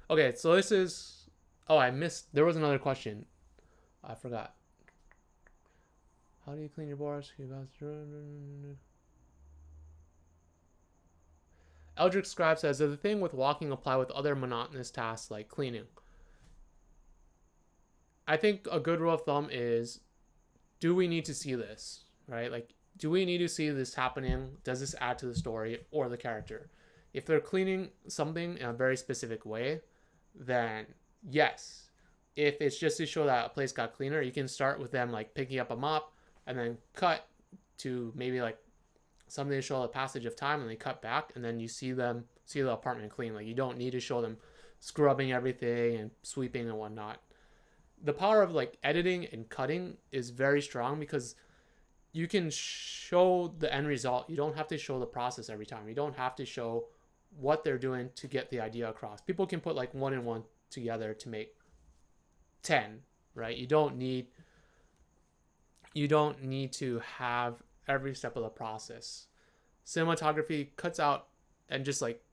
Okay, so this is... Oh, I missed... There was another question. I forgot. How do you clean your boards? Eldrick Scribe says, does the thing with walking apply with other monotonous tasks like cleaning? I think a good rule of thumb is, do we need to see this, right? Like, do we need to see this happening? Does this add to the story or the character? If they're cleaning something in a very specific way, then yes. If it's just to show that a place got cleaner, you can start with them like picking up a mop and then cut to maybe like something to show the passage of time, and they cut back and then you see the apartment clean. Like, you don't need to show them scrubbing everything and sweeping and whatnot. The power of like editing and cutting is very strong because you can show the end result. You don't have to show the process every time. You don't have to show what they're doing to get the idea across. People can put like 1 and 1 together to make 10, right? You don't need to have every step of the process. Cinematography cuts out, and just like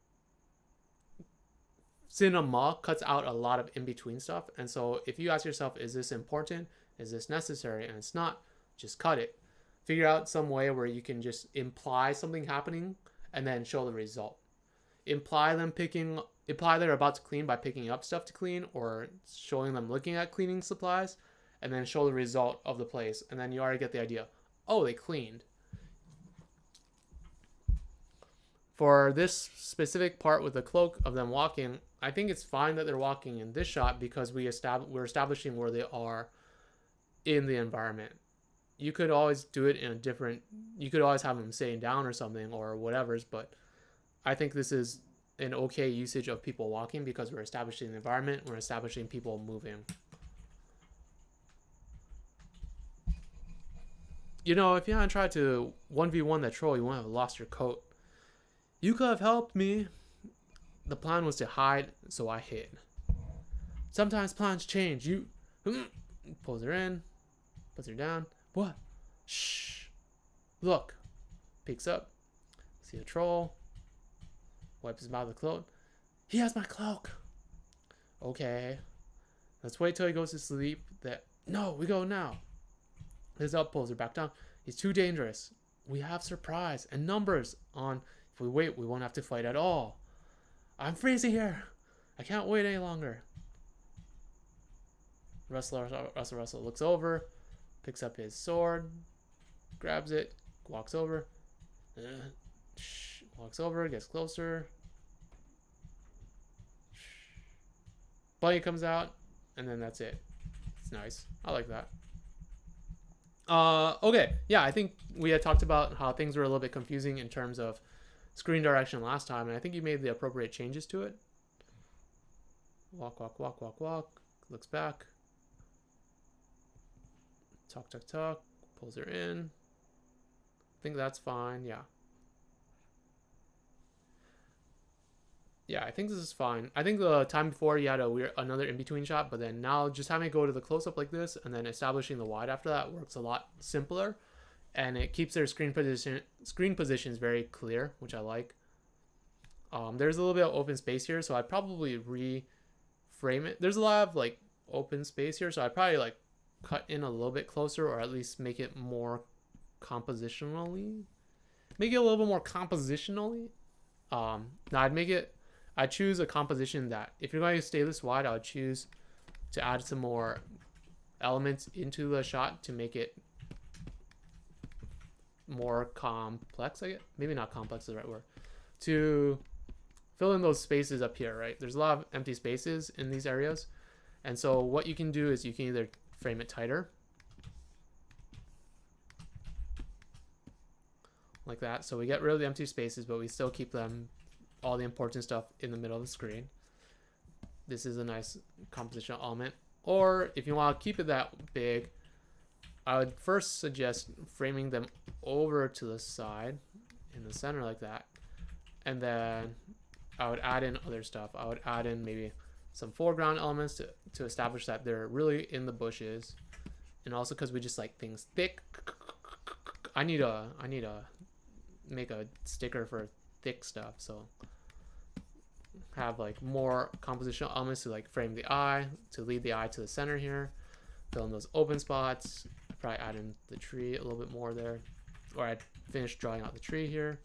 cinema cuts out a lot of in-between stuff. And so if you ask yourself, is this important? Is this necessary? And it's not, just cut it. Figure out some way where you can just imply something happening and then show the result. Imply they're about to clean by picking up stuff to clean, or showing them looking at cleaning supplies, and then show the result of the place. And then you already get the idea. Oh, they cleaned. For this specific part with the cloak of them walking, I think it's fine that they're walking in this shot because we're establishing where they are in the environment. You could always do it in a different... You could always have them sitting down or something or whatever's, but I think this is an okay usage of people walking because we're establishing the environment, we're establishing people moving. You know, if you hadn't tried to 1v1 that troll, you wouldn't have lost your coat. You could have helped me. The plan was to hide, so I hid. Sometimes plans change. You pulls her in, puts her down. What? Shh. Look. Peeks up. See a troll. Wipes his mouth with the cloak. He has my cloak. Okay. Let's wait till he goes to sleep. No, we go now. His up pulls her back down. He's too dangerous. We have surprise and numbers on. If we wait, we won't have to fight at all. I'm freezing here. I can't wait any longer. Russell looks over, picks up his sword, grabs it, walks over, gets closer. Bunny comes out, and then that's it. It's nice. I like that. Okay. Yeah, I think we had talked about how things were a little bit confusing in terms of screen direction last time, and I think you made the appropriate changes to it. Walk, walk, walk, walk, walk. Looks back. Talk, talk, talk. Pulls her in. I think that's fine. Yeah. Yeah, I think this is fine. I think the time before you had another in-between shot, but then now just having it go to the close-up like this and then establishing the wide after that works a lot simpler, and it keeps their screen positions very clear, which I like. There's a little bit of open space here, so I'd probably reframe it. There's a lot of like open space here, so I'd probably like cut in a little bit closer, or at least make it more compositionally. Make it a little bit more compositionally. I'd choose a composition that, if you're going to stay this wide, I would choose to add some more elements into the shot to make it more complex, I guess. Maybe not complex is the right word. To fill in those spaces up here, right? There's a lot of empty spaces in these areas. And so what you can do is you can either frame it tighter, like that. So we get rid of the empty spaces, but we still keep all the important stuff in the middle of the screen. This is a nice compositional element. Or if you want to keep it that big, I would first suggest framing them over to the side in the center like that. And then I would add in other stuff. I would add in maybe some foreground elements to establish that they're really in the bushes. And also because we just like things thick. I need to make a sticker for thick stuff, so have like more compositional elements to like frame the eye, to lead the eye to the center here, fill in those open spots, probably add in the tree a little bit more there, or I'd finish drawing out the tree here.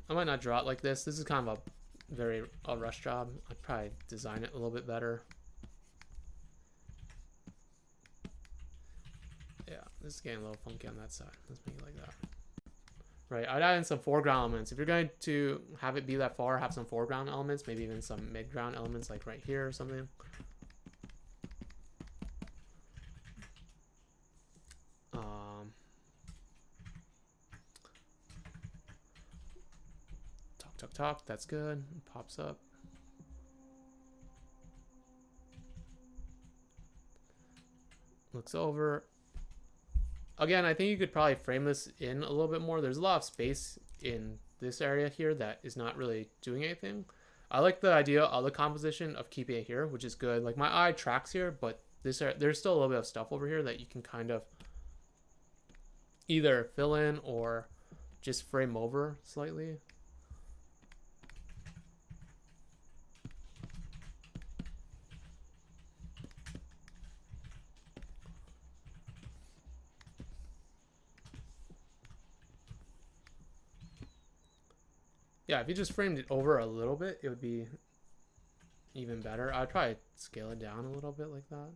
I might not draw it like this. This is kind of a rush job. I'd probably design it a little bit better. Yeah, this is getting a little funky on that side. Let's make it like that. Right, I'd add in some foreground elements. If you're going to have it be that far, have some foreground elements, maybe even some mid-ground elements like right here or something. Talk, that's good. It pops up. Looks over. Again, I think you could probably frame this in a little bit more. There's a lot of space in this area here that is not really doing anything. I like the idea of the composition of keeping it here, which is good. Like my eye tracks here, but there's still a little bit of stuff over here that you can kind of either fill in or just frame over slightly. Yeah, if you just framed it over a little bit, it would be even better. I'd probably scale it down a little bit like that.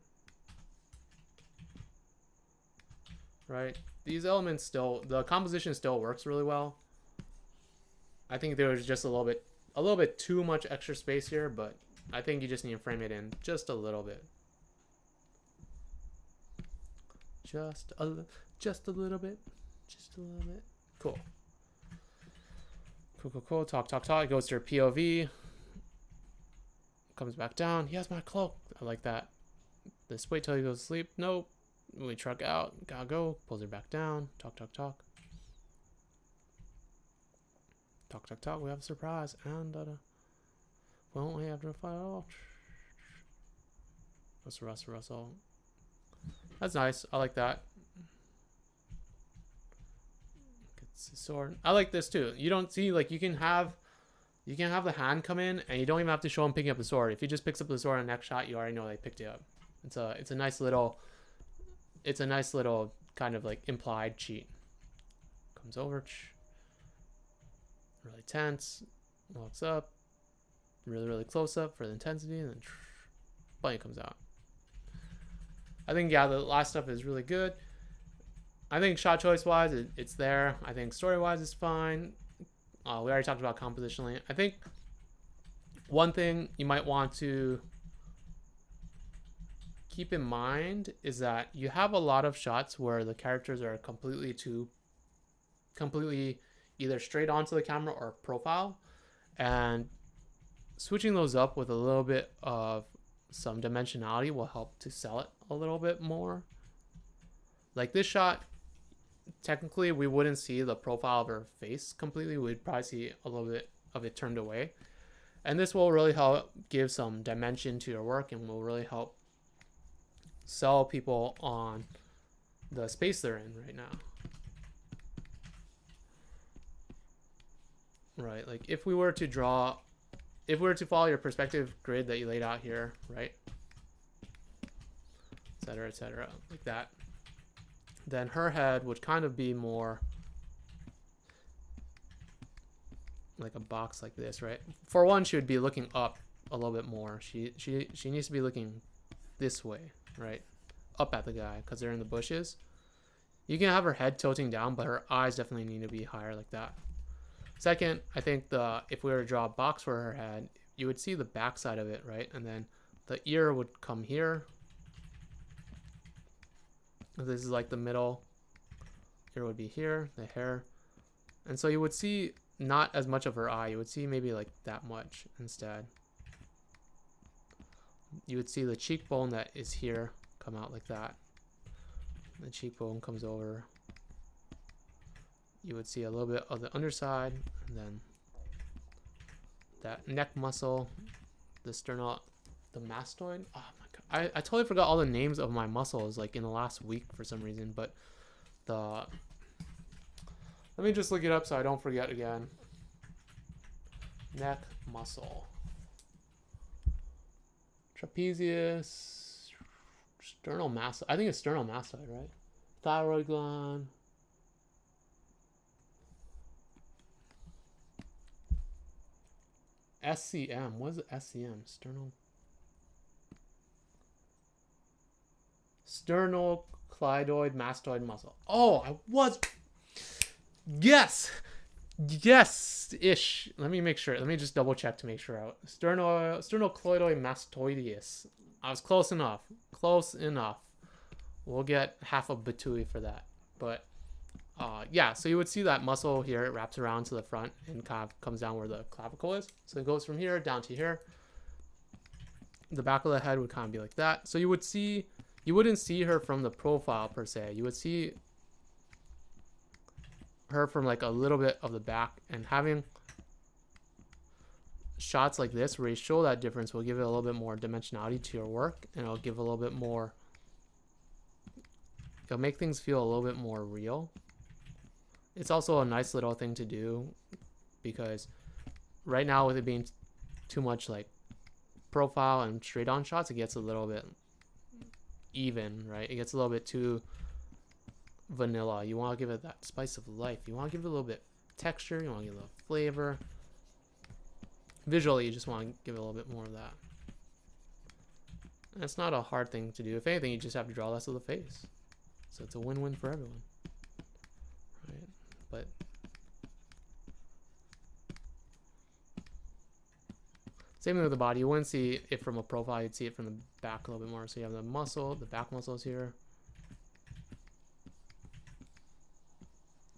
Right? These elements the composition still works really well. I think there was just a little bit too much extra space here, but I think you just need to frame it in just a little bit. Just a little bit. Just a little bit. Cool. Cool. Talk. It goes to her POV. Comes back down. He has my cloak. I like that. This wait till he goes to sleep. Nope. We truck out. Gotta go. Pulls her back down. Talk, talk, talk. Talk, talk, talk. We have a surprise. And won't we have to fight off? Russell. That's nice. I like that. Gets the sword. I like this too. You don't see, like, you can have the hand come in and you don't even have to show him picking up the sword. If he just picks up the sword in the next shot, you already know they picked it up. It's a nice little kind of like implied cheat. Comes over, really tense, walks up, really close up for the intensity, and then bunny comes out. I think, yeah, the last stuff is really good. I think shot choice wise, it's there. I think story wise is fine. We already talked about compositionally. I think one thing you might want to keep in mind is that you have a lot of shots where the characters are completely either straight onto the camera or profile, and switching those up with a little bit of some dimensionality will help to sell it a little bit more. Like this shot, technically we wouldn't see the profile of her face completely. We'd probably see a little bit of it turned away, and this will really help give some dimension to your work and will really help sell people on the space they're in right now. Right, like if we were to follow your perspective grid that you laid out here, right, etc., like that, then her head would kind of be more like a box like this, right? For one, she would be looking up a little bit more. She needs to be looking this way, right, up at the guy, because they're in the bushes. You can have her head tilting down, but her eyes definitely need to be higher like that. Second, I think if we were to draw a box for her head, you would see the back side of it, right? And then the ear would come here. This is like the middle. Ear would be here, the hair. And so you would see not as much of her eye. You would see maybe like that much instead. You would see the cheekbone that is here come out like that. The cheekbone comes over. You would see a little bit of the underside, and then that neck muscle, the sternal, the mastoid. Oh my god, I totally forgot all the names of my muscles like in the last week for some reason. But let me just look it up so I don't forget again. Neck muscle, trapezius, sternal mastoid. I think it's sternal mastoid, right? Thyroid gland. SCM. What is it? SCM? Sternocleidoid mastoid muscle. Oh, I was. Yes. Yes-ish. Let me make sure. Let me just double check to make sure out. Sternocleidoid mastoideus. I was close enough. Close enough. We'll get half a BTUE for that. But yeah, so you would see that muscle here. It wraps around to the front and kind of comes down where the clavicle is. So it goes from here down to here. The back of the head would kind of be like that. So you wouldn't see her from the profile per se. You would see her from like a little bit of the back, and having shots like this where you show that difference will give it a little bit more dimensionality to your work, and it'll give a little bit more, it'll make things feel a little bit more real. It's also a nice little thing to do because right now with it being too much like profile and straight on shots, it gets a little bit even, right? It gets a little bit too vanilla. You want to give it that spice of life. You want to give it a little bit texture. You want to give it a little flavor. Visually, you just want to give it a little bit more of that. And it's not a hard thing to do. If anything, you just have to draw less of the face. So it's a win-win for everyone. Right? But same thing with the body. You wouldn't see it from a profile. You'd see it from the back a little bit more. So you have the muscle, the back muscles here.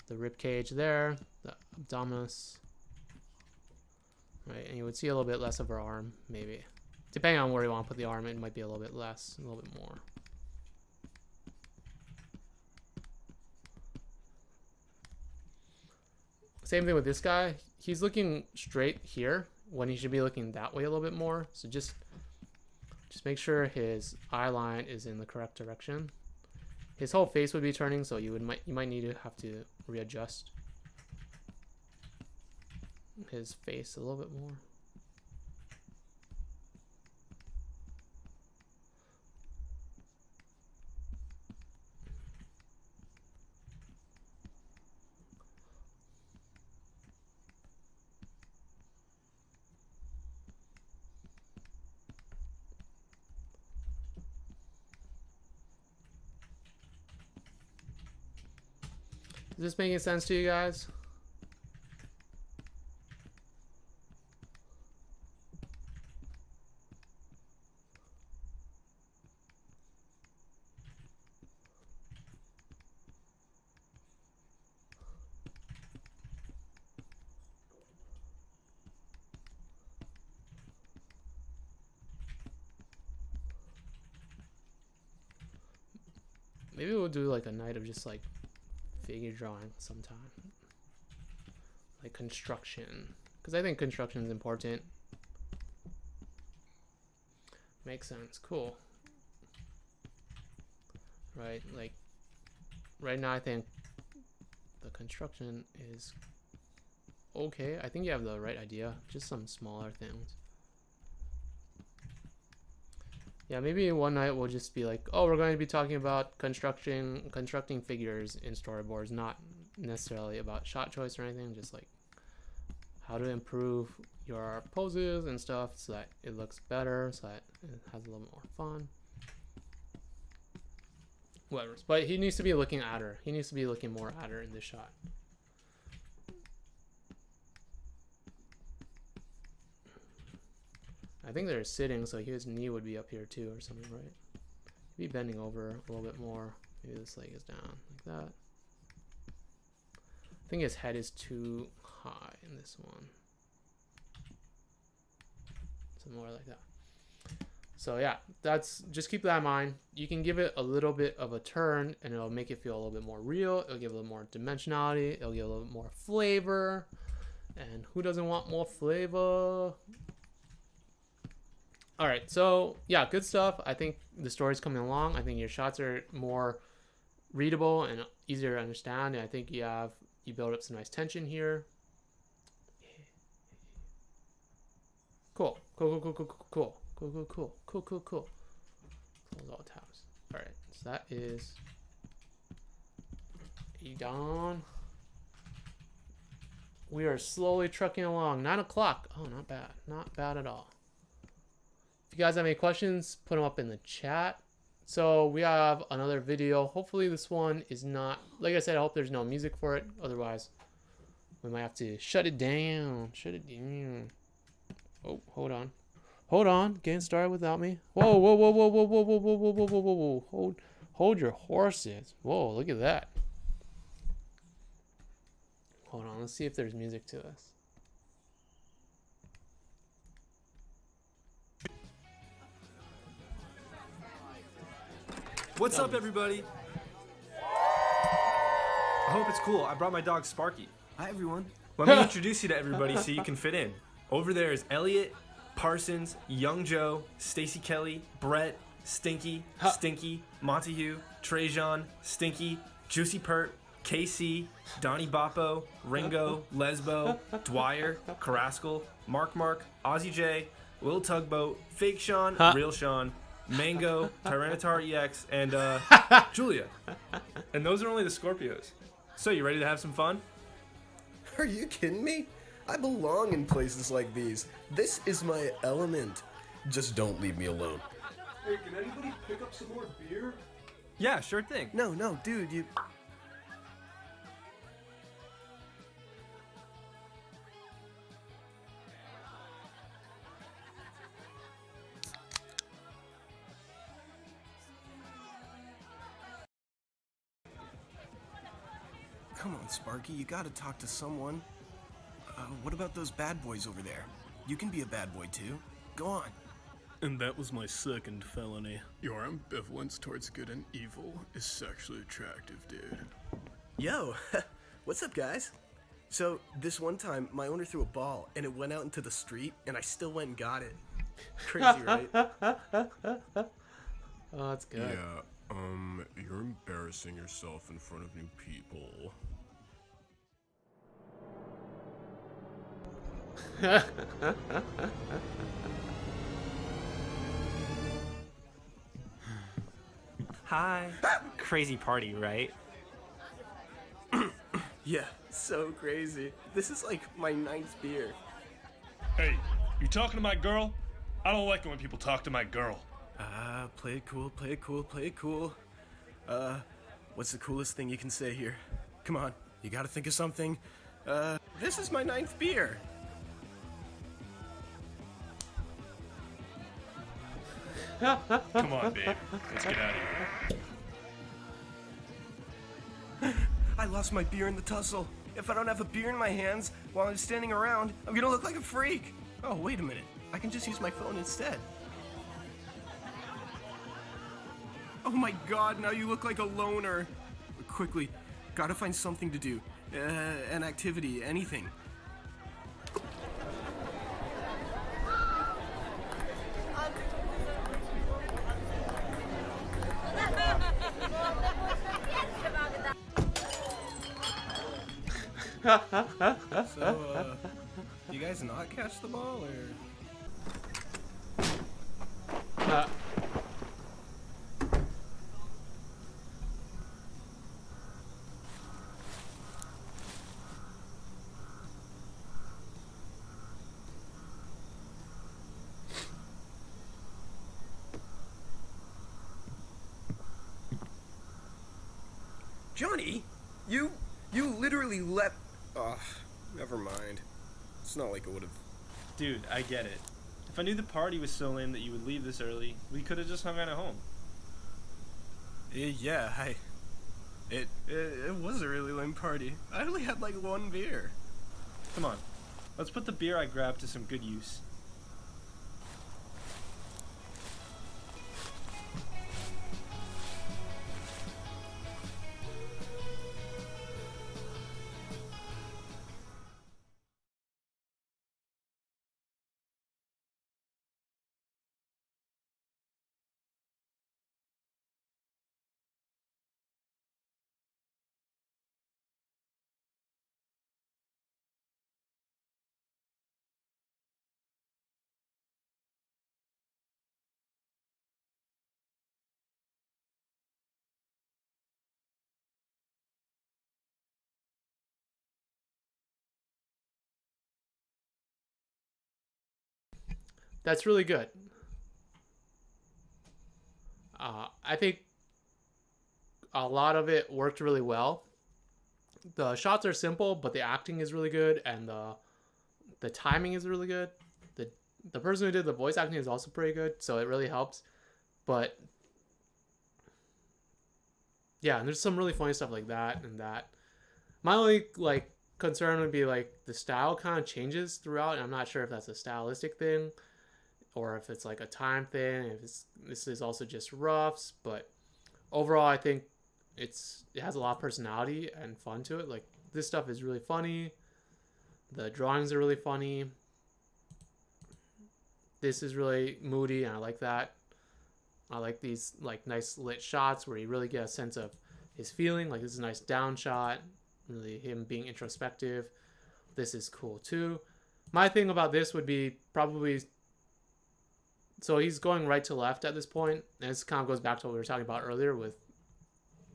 The rib cage there, the abdominis, right? And you would see a little bit less of her arm, maybe, Depending on where you want to put the arm, it might be a little bit less, a little bit more. Same thing with this guy. He's looking straight here when he should be looking that way a little bit more. So just make sure his eye line is in the correct direction. His whole face would be turning, so you might need to have to readjust his face a little bit more. Is this making sense to you guys? Maybe we'll do like a night of just like figure drawing sometime, like construction, because I think construction is important. Makes sense. Cool. Right, like right now I think the construction is okay. I think you have the right idea, just some smaller things. Yeah, maybe one night we'll just be like, oh, we're going to be talking about constructing figures in storyboards, not necessarily about shot choice or anything, just like how to improve your poses and stuff so that it looks better, so that it has a little more fun. Whatever. But he needs to be looking at her. He needs to be looking more at her in this shot. I think they're sitting, so his knee would be up here too or something, right? He'd be bending over a little bit more. Maybe this leg is down like that. I think his head is too high in this one. Something more like that. So yeah, just keep that in mind. You can give it a little bit of a turn and it'll make it feel a little bit more real. It'll give a little more dimensionality. It'll give a little bit more flavor. And who doesn't want more flavor? All right, so yeah, good stuff. I think the story's coming along. I think your shots are more readable and easier to understand. And I think you build up some nice tension here. Cool. Close all tabs. All right, so that is Aidan. We are slowly trucking along. 9 o'clock. Oh, not bad. Not bad at all. If you guys have any questions, put them up in the chat. So we have another video. Hopefully this one is not, like I said, I hope there's no music for it. Otherwise, we might have to shut it down. Oh, hold on. Getting started without me. Whoa. Hold your horses. Whoa, look at that. Hold on, let's see if there's music to this. What's up, everybody? I hope it's cool. I brought my dog Sparky. Hi, everyone. Let me introduce you to everybody so you can fit in. Over there is Elliot, Parsons, Young Joe, Stacy Kelly, Brett, Stinky, Montague, Trajan, Stinky, Juicy Pert, KC, Donnie Boppo, Ringo, Lesbo, Dwyer, Carrascal, Mark, Ozzy J, Will Tugboat, Fake Sean, Real Sean, Mango, Tyranitar EX, and Julia. And those are only the Scorpios. So you ready to have some fun? Are you kidding me? I belong in places like these. This is my element. Just don't leave me alone. Hey, can anybody pick up some more beer? Yeah, sure thing. No, dude, you... Come on, Sparky, you gotta talk to someone. What about those bad boys over there? You can be a bad boy too. Go on. And that was my second felony. Your ambivalence towards good and evil is sexually attractive, dude. Yo, what's up, guys? So, this one time, my owner threw a ball, and it went out into the street, and I still went and got it. Crazy, right? Oh, that's good. Yeah, you're embarrassing yourself in front of new people. Hi. Crazy party, right? Yeah, so crazy. This is like my 9th beer. Hey, you talking to my girl? I don't like it when people talk to my girl. Play it cool, play it cool, play it cool. What's the coolest thing you can say here? Come on, you gotta think of something. This is my 9th beer. Come on, babe. Let's get out of here. I lost my beer in the tussle. If I don't have a beer in my hands while I'm standing around, I'm gonna look like a freak. Oh, wait a minute. I can just use my phone instead. Oh my god, now you look like a loner. Quickly, gotta find something to do. An activity, anything. So, do you guys not catch the ball, or? Johnny, you literally leapt. Ugh, never mind. It's not like it would have. Dude, I get it. If I knew the party was so lame that you would leave this early, we could have just hung out at home. Yeah, it was a really lame party. I only had like 1 beer. Come on, let's put the beer I grabbed to some good use. That's really good. I think a lot of it worked really well. The shots are simple, but the acting is really good, and the timing is really good. The person who did the voice acting is also pretty good, so it really helps. But yeah, and there's some really funny stuff like that and that. My only like concern would be like the style kind of changes throughout, and I'm not sure if that's a stylistic thing or if it's like a time thing. If this is also just roughs, but overall, I think it has a lot of personality and fun to it. Like this stuff is really funny. The drawings are really funny. This is really moody, and I like that. I like these like nice lit shots where you really get a sense of his feeling. Like this is a nice down shot, really him being introspective. This is cool too. My thing about this would be probably, so he's going right to left at this point, and this kind of goes back to what we were talking about earlier with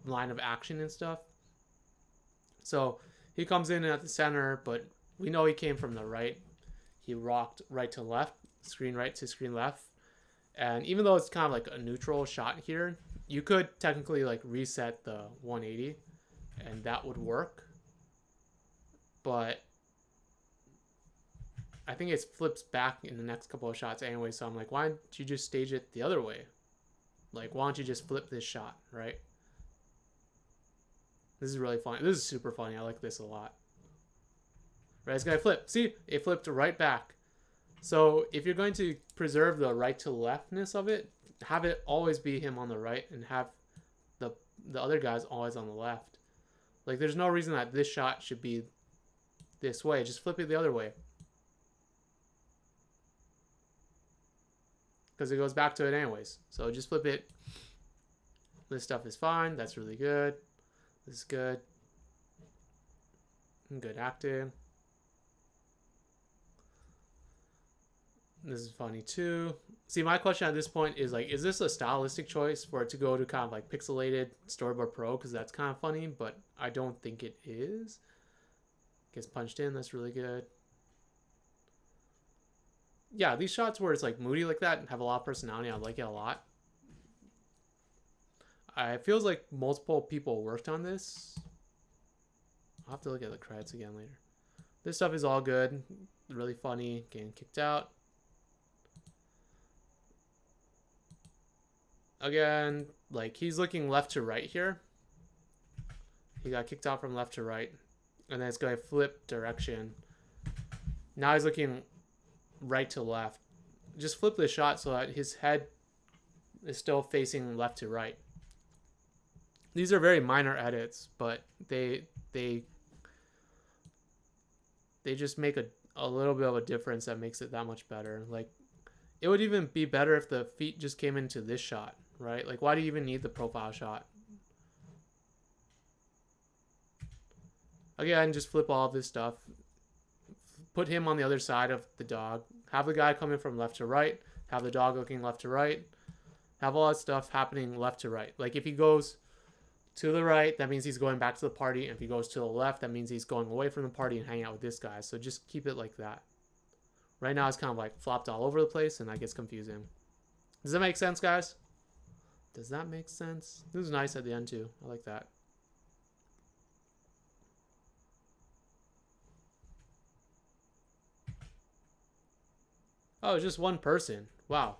line of action and stuff. So he comes in at the center, but we know he came from the right. He rocked right to left, screen right to screen left. And even though it's kind of like a neutral shot here, you could technically like reset the 180 and that would work. But I think it flips back in the next couple of shots anyway. So I'm like, why don't you just stage it the other way? Like, why don't you just flip this shot, right? This is really funny. This is super funny. I like this a lot. Right, it's gonna flip. See, it flipped right back. So if you're going to preserve the right to leftness of it, have it always be him on the right and have the other guys always on the left. Like there's no reason that this shot should be this way. Just flip it the other way. Because it goes back to it anyways. So just flip it. This stuff is fine. That's really good. This is good. Good acting. This is funny too. See, my question at this point is like, is this a stylistic choice for it to go to kind of like pixelated Storyboard Pro? Because that's kind of funny, but I don't think it is. Gets punched in. That's really good. Yeah, these shots where it's like moody like that and have a lot of personality, I like it a lot. It feels like multiple people worked on this. I'll have to look at the credits again later. This stuff is all good. Really funny. Getting kicked out. Again, like he's looking left to right here. He got kicked out from left to right. And then it's going to flip direction. Now he's looking right to left. Just flip the shot so that his head is still facing left to right. These are very minor edits, but they just make a little bit of a difference that makes it that much better. Like it would even be better if the feet just came into this shot, right? Like why do you even need the profile shot? Again, just flip all of this stuff. Put him on the other side of the dog. Have the guy coming from left to right. Have the dog looking left to right. Have all that stuff happening left to right. Like if he goes to the right, that means he's going back to the party. And if he goes to the left, that means he's going away from the party and hanging out with this guy. So just keep it like that. Right now it's kind of like flopped all over the place and that gets confusing. Does that make sense, guys? Does that make sense? This is nice at the end too. I like that. Oh, it's just one person. Wow.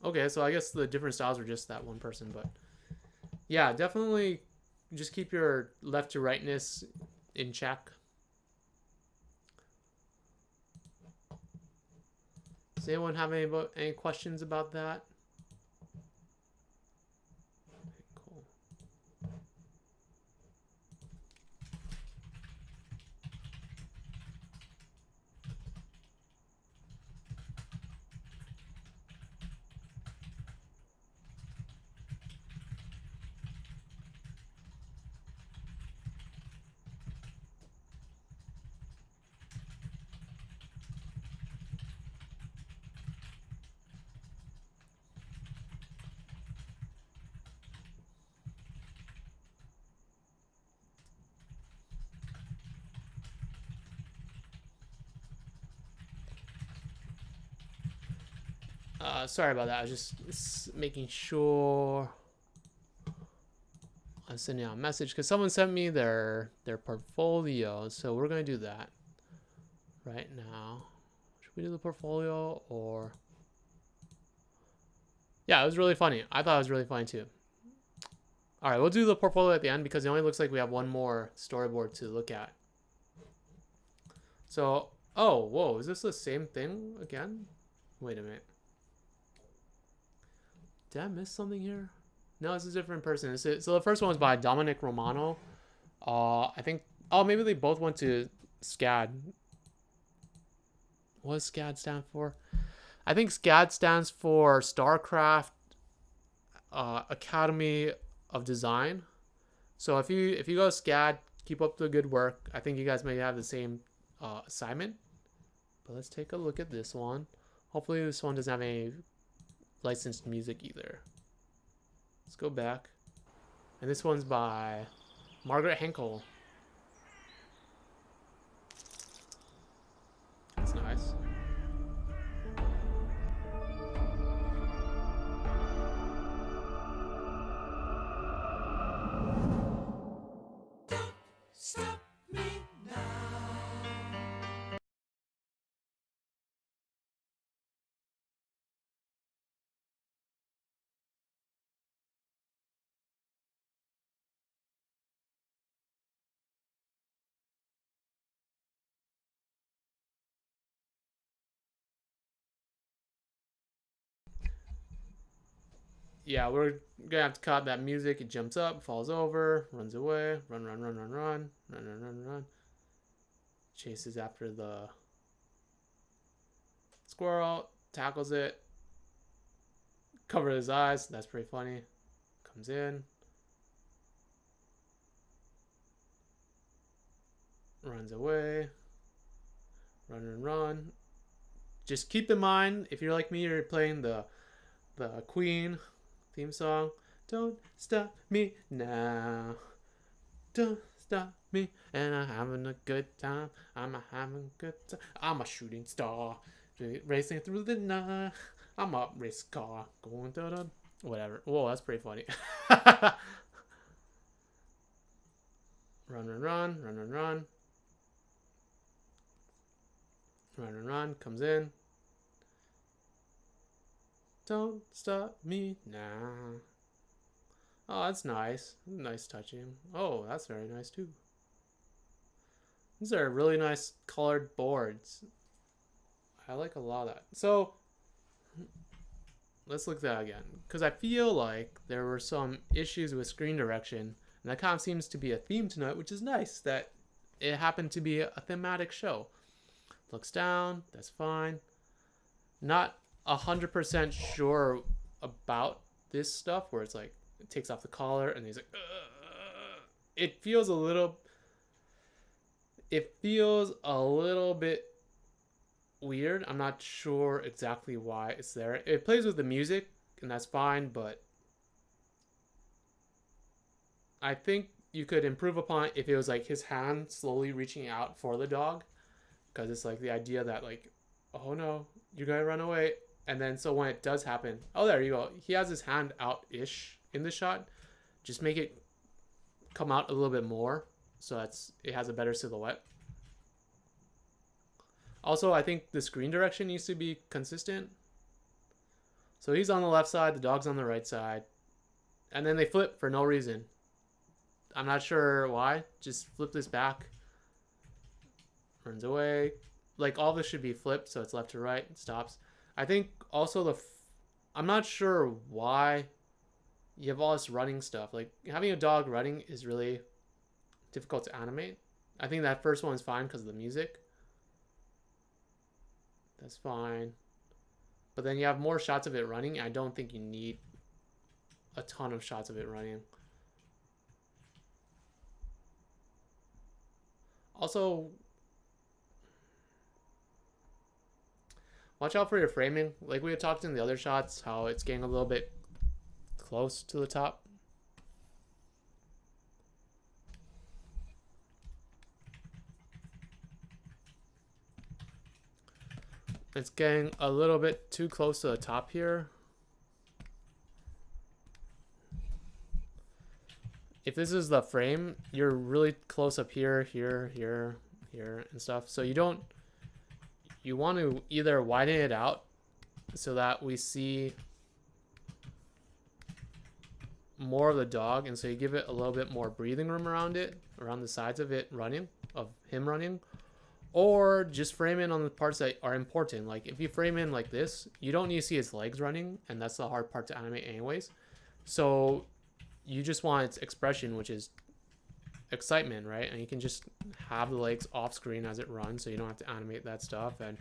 Okay, so I guess the different styles are just that one person, but yeah, definitely just keep your left to rightness in check. Does anyone have any questions about that? Cool. Sorry about that. I was just making sure I'm sending out a message because someone sent me their portfolio. So we're going to do that right now. Should we do the portfolio or? Yeah, it was really funny. I thought it was really funny too. All right, we'll do the portfolio at the end because it only looks like we have one more storyboard to look at. So, oh, whoa, is this the same thing again? Wait a minute. Did I miss something here? No, it's a different person. So the first one was by Domenic Romano. I think, oh, maybe they both went to SCAD. What does SCAD stand for? I think SCAD stands for StarCraft Academy of Design. So if you go SCAD, keep up the good work. I think you guys may have the same assignment. But let's take a look at this one. Hopefully this one doesn't have any licensed music either. Let's go back. And this one's by Margaret Henkel. That's nice. yeah, we're gonna have to cut that music. It jumps up, falls over, runs away, run, chases after the squirrel, tackles it, covers his eyes. That's pretty funny. Comes in, runs away, run. Just keep in mind, if you're like me, you're playing the Queen theme song. Don't stop me now. Don't stop me. And I'm having a good time. I'm having a good time. I'm a shooting star. Racing through the night. I'm a race car. Going to whatever. Whoa, that's pretty funny. Run. Comes in. Don't stop me now. Oh, that's nice. Nice touching. Oh, that's very nice too. These are really nice colored boards. I like a lot of that. So, let's look at that again. Because I feel like there were some issues with screen direction. And that kind of seems to be a theme tonight, which is nice that it happened to be a thematic show. Looks down. That's fine. Not 100% sure about this stuff where it's like it takes off the collar and he's like it feels a little bit weird. I'm not sure exactly why it's there. It plays with the music and that's fine, but I think you could improve upon it if it was like his hand slowly reaching out for the dog, because it's like the idea that like, oh no, you're gonna run away. And then so when it does happen, oh, there you go. He has his hand out-ish in the shot. Just make it come out a little bit more so it has a better silhouette. Also, I think the screen direction needs to be consistent. So he's on the left side, the dog's on the right side. And then they flip for no reason. I'm not sure why. Just flip this back. Runs away. Like all this should be flipped so it's left to right. Stops. I think also I'm not sure why you have all this running stuff. Like having a dog running is really difficult to animate. I think that first one is fine because of the music. That's fine. But then you have more shots of it running. I don't think you need a ton of shots of it running. Also, watch out for your framing. Like we had talked in the other shots, how it's getting a little bit close to the top. It's getting a little bit too close to the top here. If this is the frame, you're really close up here, here, and stuff. So you want to either widen it out so that we see more of the dog, and so you give it a little bit more breathing room around it, around the sides of it running, of him running, or just frame in on the parts that are important. Like if you frame in like this, you don't need to see his legs running, and that's the hard part to animate anyways. So you just want its expression, which is excitement, right? And you can just have the legs off screen as it runs, so you don't have to animate that stuff, and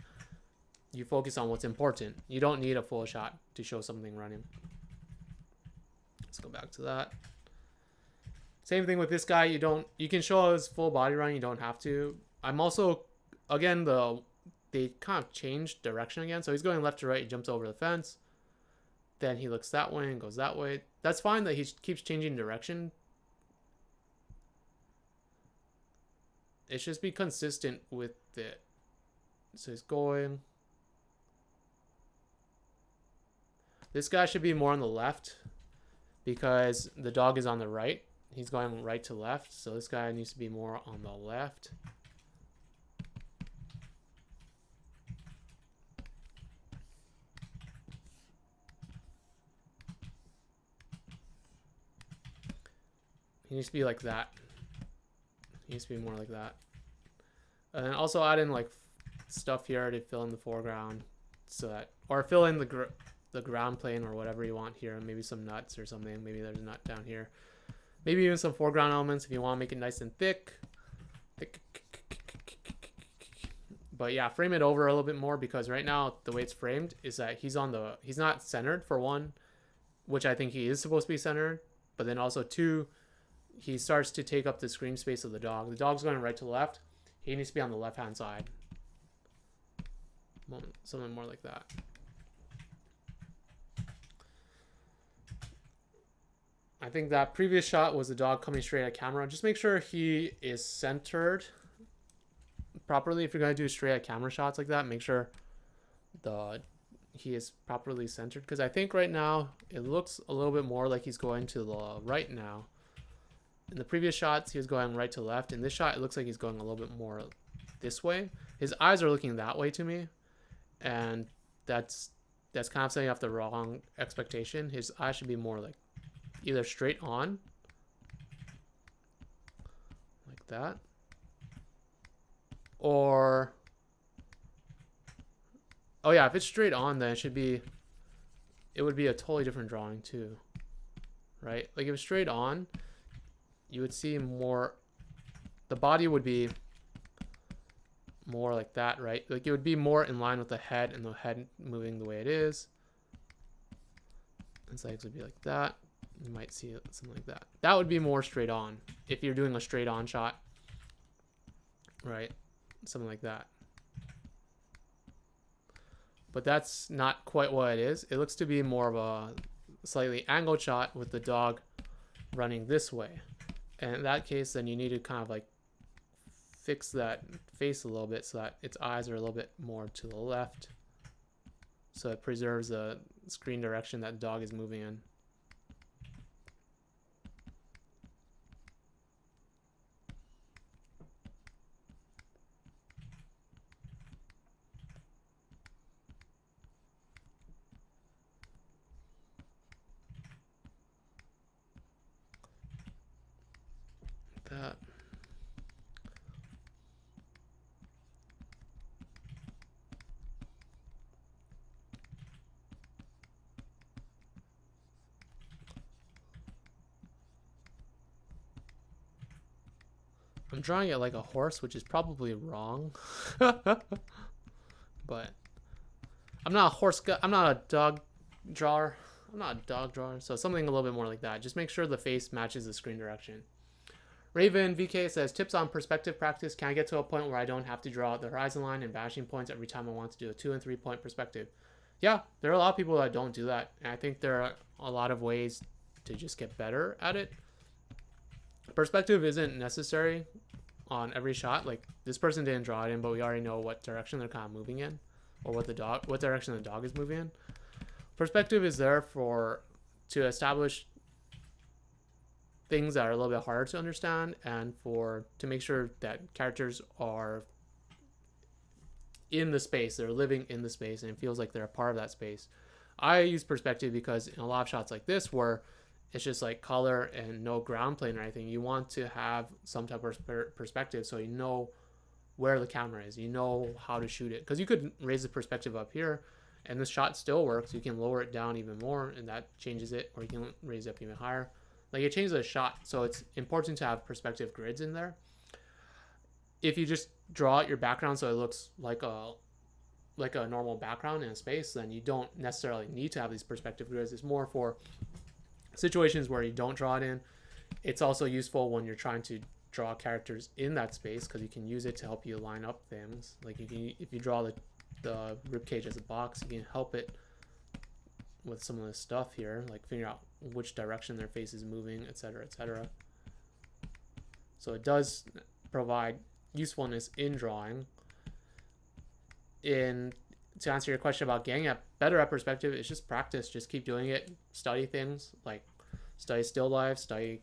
you focus on what's important. You don't need a full shot to show something running. Let's go back to that. Same thing with this guy. You can show his full body running, you don't have to. I'm also, again, they kind of changed direction again. So he's going left to right, he jumps over the fence. Then he looks that way and goes that way. That's fine that he keeps changing direction. It should be consistent with it. So he's going. This guy should be more on the left because the dog is on the right. He's going right to left. So this guy needs to be more on the left. He needs to be like that. He needs to be more like that. And then also add in like stuff here to fill in the foreground, so that, or fill in the the ground plane or whatever you want here. Maybe some nuts or something. Maybe there's a nut down here. Maybe even some foreground elements if you want to make it nice and thick. But yeah, frame it over a little bit more, because right now the way it's framed is that he's not centered, for one, which I think he is supposed to be centered, but then also two, he starts to take up the screen space of the dog. The dog's going right to left. He needs to be on the left-hand side. Something more like that. I think that previous shot was the dog coming straight at camera. Just make sure he is centered properly. If you're going to do straight at camera shots like that, make sure he is properly centered, because I think right now it looks a little bit more like he's going to the right now. In the previous shots he was going right to left. In this shot it looks like he's going a little bit more this way. His eyes are looking that way to me, and that's kind of setting off the wrong expectation. His eyes should be more like either straight on like that, or oh yeah, if it's straight on, then it would be a totally different drawing too, right? Like if it's straight on, you would see more, the body would be more like that, right? Like it would be more in line with the head, and the head moving the way it is. His legs would be like that. You might see it something like that. That would be more straight on if you're doing a straight on shot, right? Something like that. But that's not quite what it is. It looks to be more of a slightly angled shot with the dog running this way. And in that case, then you need to kind of like fix that face a little bit so that its eyes are a little bit more to the left, so it preserves the screen direction that the dog is moving in. That. I'm drawing it like a horse, which is probably wrong. But I'm not a horse guy. I'm not a dog drawer. I'm not a dog drawer. So something a little bit more like that. Just make sure the face matches the screen direction. Raven VK says, tips on perspective practice. Can I get to a point where I don't have to draw out the horizon line and vanishing points every time I want to do a 2 and 3 point perspective? Yeah, there are a lot of people that don't do that. And I think there are a lot of ways to just get better at it. Perspective isn't necessary on every shot. Like this person didn't draw it in, but we already know what direction they're kind of moving in, or what direction the dog is moving in. Perspective is there to establish things that are a little bit harder to understand, and to make sure that characters are in the space, they're living in the space, and it feels like they're a part of that space. I use perspective because in a lot of shots like this where it's just like color and no ground plane or anything, you want to have some type of perspective so you know where the camera is, you know how to shoot it. Because you could raise the perspective up here and the shot still works. You can lower it down even more and that changes it, or you can raise it up even higher. Like it changes the shot, so it's important to have perspective grids in there. If you just draw out your background so it looks like a normal background in a space, then you don't necessarily need to have these perspective grids. It's more for situations where you don't draw it in. It's also useful when you're trying to draw characters in that space, because you can use it to help you line up things. Like if you draw the ribcage as a box, you can help it with some of this stuff here, like figure out which direction their face is moving, etc., etc. So it does provide usefulness in drawing. To answer your question about getting better at perspective, it's just practice. Just keep doing it. Study things, like study still life, study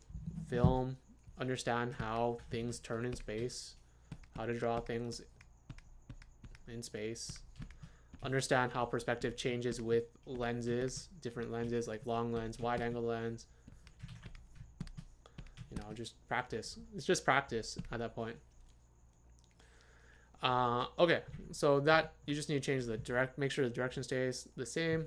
film, understand how things turn in space, how to draw things in space. Understand how perspective changes with lenses, different lenses like long lens, wide angle lens. You know, just practice. It's just practice at that point. Okay, so that you just need to change make sure the direction stays the same.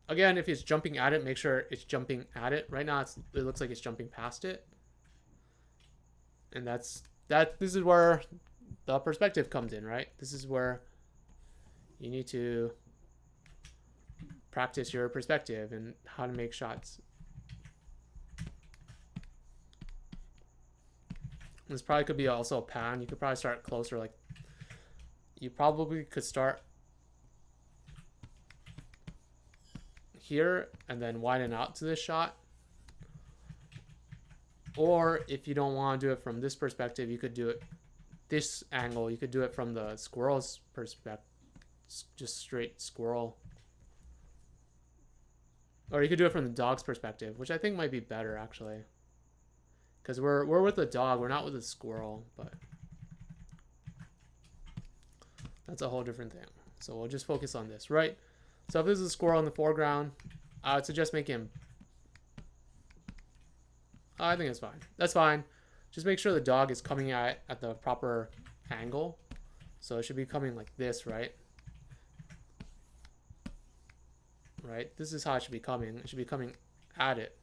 Again, if it's jumping at it, make sure it's jumping at it. Right now, it looks like it's jumping past it. And this is where the perspective comes in, right? This is where you need to practice your perspective and how to make shots. This probably could be also a pan. You could probably start closer. Like, you probably could start here and then widen out to this shot. Or if you don't want to do it from this perspective, you could do it this angle. You could do it from the squirrel's perspective, just straight squirrel. Or you could do it from the dog's perspective, which I think might be better actually. Because we're with the dog, we're not with the squirrel, but that's a whole different thing. So we'll just focus on this, right? So if this is a squirrel in the foreground, I would suggest making him... I think it's fine. That's fine. Just make sure the dog is coming at the proper angle. So it should be coming like this, right? Right? This is how it should be coming. It should be coming at it.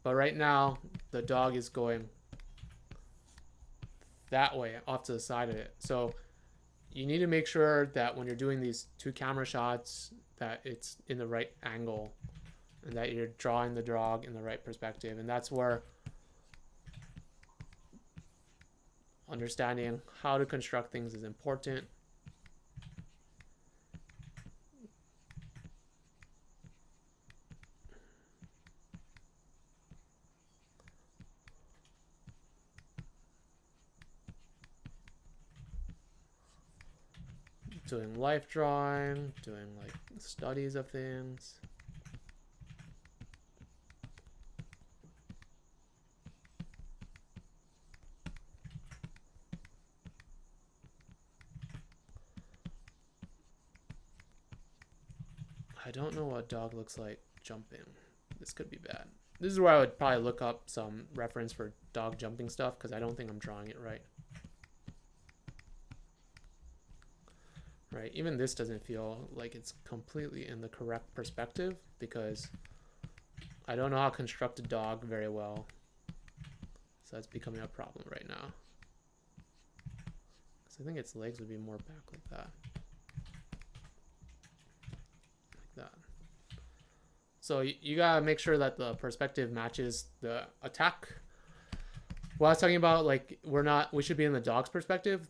But right now, the dog is going that way, off to the side of it. So you need to make sure that when you're doing these two camera shots, that it's in the right angle and that you're drawing the dog in the right perspective. And that's where understanding how to construct things is important. Doing life drawing, doing like studies of things. I don't know what dog looks like jumping. This could be bad. This is where I would probably look up some reference for dog jumping stuff because I don't think I'm drawing it right. Right, even this doesn't feel like it's completely in the correct perspective because I don't know how to construct a dog very well. So that's becoming a problem right now. Because I think its legs would be more back like that. Like that. So you gotta make sure that the perspective matches the attack. What I was talking about, like, we should be in the dog's perspective.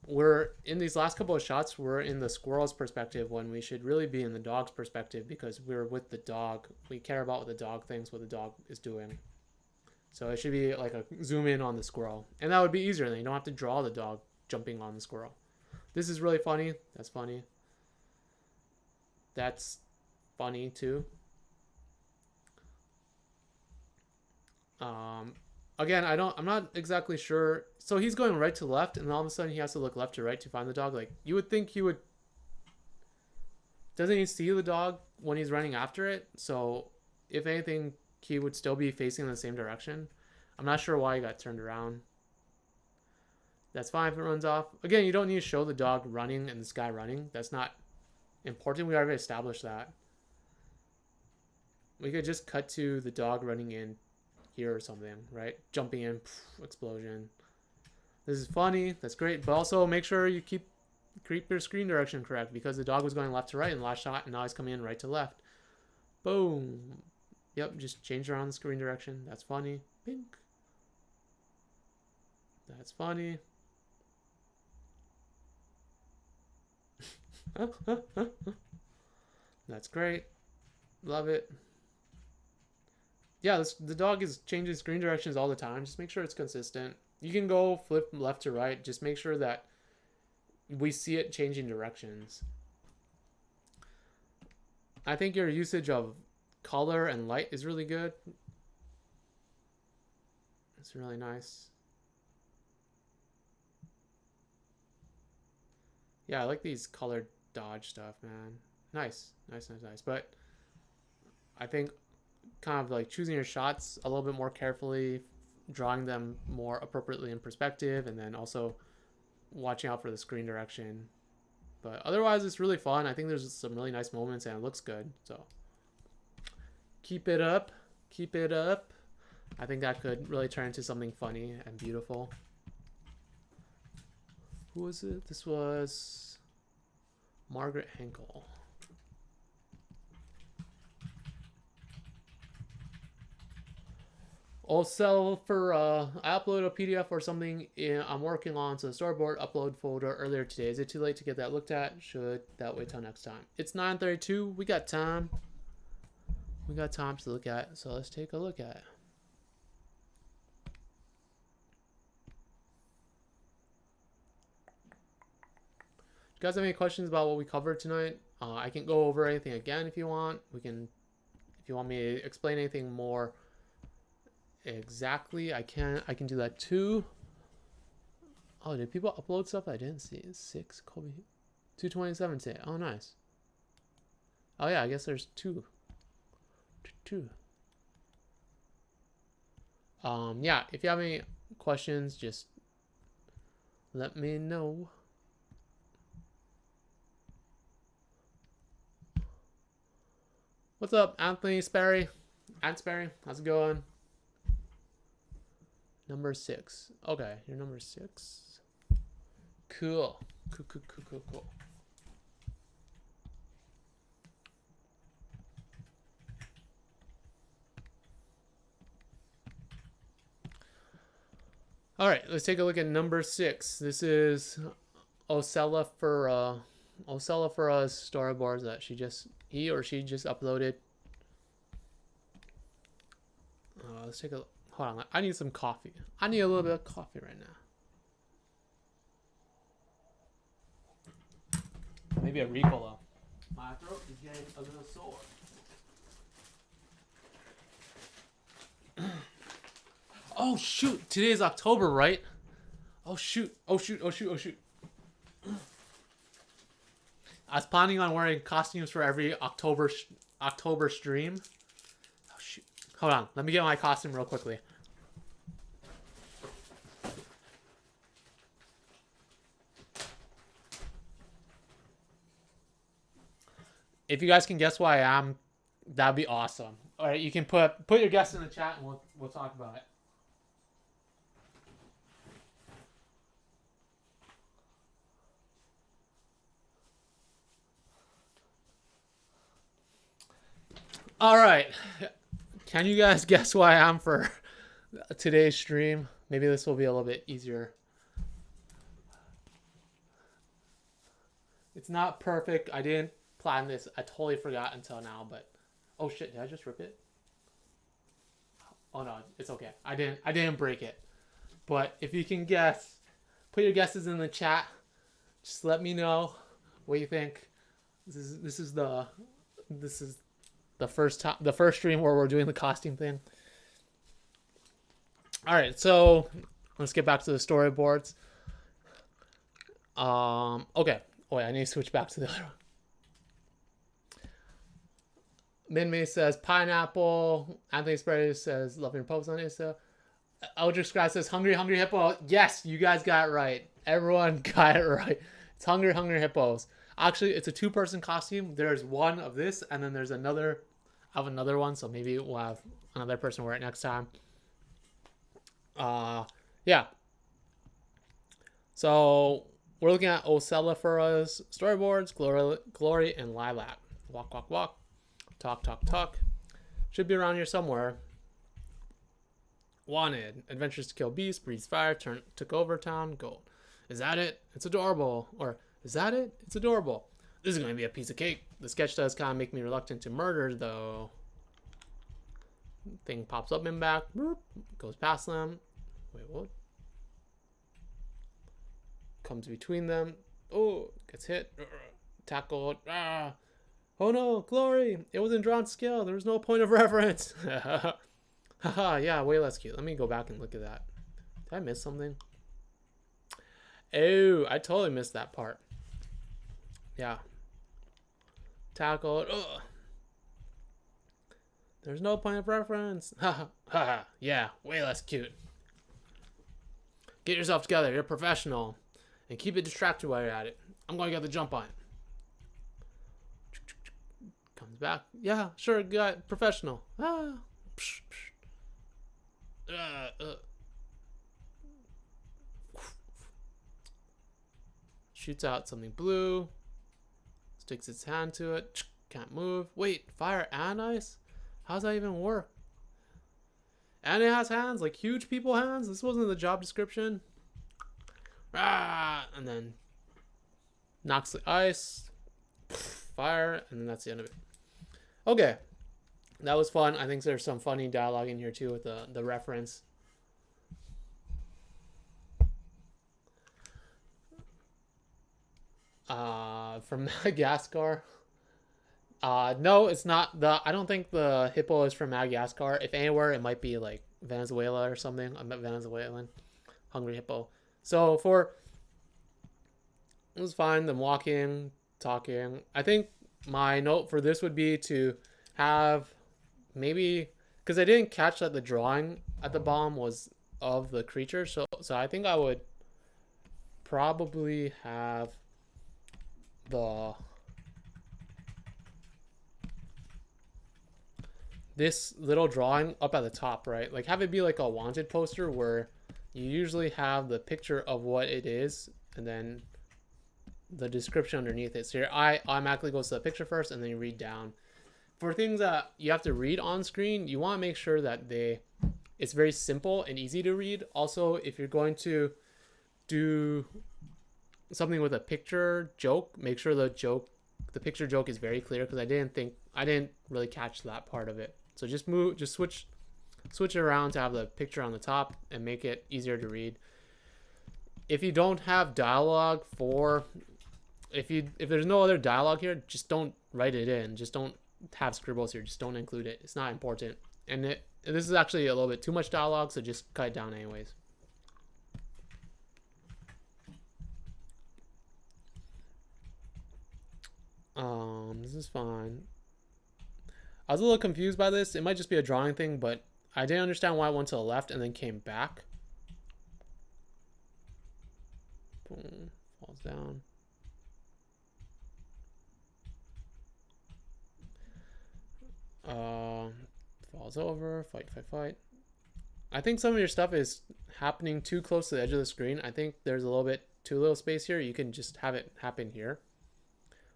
We're in these last couple of shots, we're in the squirrel's perspective when we should really be in the dog's perspective because we're with the dog. We care about what the dog thinks, what the dog is doing. So it should be like a zoom in on the squirrel. And that would be easier then. You don't have to draw the dog jumping on the squirrel. This is really funny. That's funny. That's funny too. Again, I'm not exactly sure. So he's going right to left, and all of a sudden he has to look left to right to find the dog. Like, you would think he would... Doesn't he see the dog when he's running after it? So, if anything, he would still be facing in the same direction. I'm not sure why he got turned around. That's fine if it runs off. Again, you don't need to show the dog running and this guy running. That's not important. We already established that. We could just cut to the dog running in here or something, right? Jumping in, explosion. This is funny. That's great. But also make sure you keep your screen direction correct because the dog was going left to right in the last shot and now he's coming in right to left. Boom. Yep, just change around the screen direction. That's funny. Pink. That's funny. That's great. Love it. Yeah, the dog is changing screen directions all the time. Just make sure it's consistent. You can go flip left to right. Just make sure that we see it changing directions. I think your usage of color and light is really good. It's really nice. Yeah, I like these colored dodge stuff, man. Nice. But I think kind of like choosing your shots a little bit more carefully, drawing them more appropriately in perspective, and then also watching out for the screen direction. But otherwise, it's really fun. I think there's some really nice moments and it looks good. So keep it up. Keep it up. I think that could really turn into something funny and beautiful. Who was it? This was Margaret Henkel. Ocellifera, I uploaded a PDF or something I'm working on to the storyboard upload folder earlier today. Is it too late to get that looked at? Should that wait till next time? It's 9:32. We got time. We got time to look at. So let's take a look at it. You guys have any questions about what we covered tonight? I can go over anything again if you want. We can, if you want me to explain anything more exactly, I can do that too. Oh, did people upload stuff I didn't see? 6 Kobe 227 today. Oh, nice. Oh yeah, I guess there's two. Yeah, if you have any questions, just let me know. What's up, Anthony Sperry? Ant Sperry, how's it going? Number 6. Okay, you're number 6. Cool. Cool. All right, let's take a look at number 6. This is Ocellifera's storyboards that he or she just uploaded. Let's take a look. Hold on, I need some coffee. I need a little bit of coffee right now. Maybe a Ricola. My throat is getting a little sore. Oh shoot, today is October, right? Oh shoot. I was planning on wearing costumes for every October stream. Oh shoot. Hold on, let me get my costume real quickly. If you guys can guess why I am, that'd be awesome. All right, you can put your guess in the chat and we'll talk about it. All right, can you guys guess why I'm for today's stream? Maybe this will be a little bit easier. It's not perfect. I didn't plan this. I totally forgot until now, but oh shit, did I just rip it? Oh no, it's okay. I didn't break it. But if you can guess, put your guesses in the chat. Just let me know what you think. This is the first stream where we're doing the costume thing. All right, so let's get back to the storyboards. Okay. Oh, wait, I need to switch back to the other one. Minmay says pineapple. Anthony Sperry says love your post on Insta. Eldritch Scratch says hungry hippo. Yes, you guys got it right. Everyone got it right. It's hungry hippos. Actually, it's a 2-person costume. There's one of this, and then there's another of another one. So maybe we'll have another person wear it next time. Yeah. So we're looking at Ocellifera's storyboards, Glory, and Lilac. Walk. Talk. Should be around here somewhere. Wanted. Adventures to kill beasts, breathes fire, took over town, gold. Is that it? It's adorable. Or, is that it? It's adorable. This is going to be a piece of cake. The sketch does kind of make me reluctant to murder, though. Thing pops up in back. Boop, goes past them. Wait, what? Comes between them. Oh, gets hit. Tackled. Ah. Oh no, Glory! It wasn't drawn to scale. There was no point of reference. Haha, yeah, way less cute. Let me go back and look at that. Did I miss something? Oh, I totally missed that part. Yeah. Tackled. Ugh. There's no point of reference. Haha, yeah, way less cute. Get yourself together. You're a professional. And keep it distracted while you're at it. I'm going to get the jump on it. Comes back. Yeah, sure, got professional. Ah. Psh, psh. Shoots out something blue. Sticks its hand to it. Can't move. Wait, fire and ice? How does that even work? And it has hands, like huge people hands. This wasn't in the job description. Ah, and then knocks the ice. Fire, and then that's the end of it. Okay, that was fun. I think there's some funny dialogue in here too with the reference. From Madagascar. No, it's not. I don't think the hippo is from Madagascar. If anywhere, it might be like Venezuela or something. I'm Venezuelan. Hungry hippo. So it was fine. Them walking, talking. I think my note for this would be to have maybe, because I didn't catch that the drawing at the bottom was of the creature. So I think I would probably have this little drawing up at the top, right? Like have it be like a wanted poster where you usually have the picture of what it is and then the description underneath it. So your eye automatically goes to the picture first and then you read down. For things that you have to read on screen, you want to make sure that it's very simple and easy to read. Also, if you're going to do something with a picture joke, make sure the picture joke is very clear, because I didn't really catch that part of it. So just switch it around to have the picture on the top and make it easier to read. If you don't have dialogue if there's no other dialogue here, just don't write it in. Just don't have scribbles here. Just don't include it. It's not important. And this is actually a little bit too much dialogue, so just cut it down anyways. This is fine. I was a little confused by this. It might just be a drawing thing, but I didn't understand why it went to the left and then came back. Boom. Falls down. Falls over. Fight. I think some of your stuff is happening too close to the edge of the screen. I think there's a little bit too little space here. You can just have it happen here.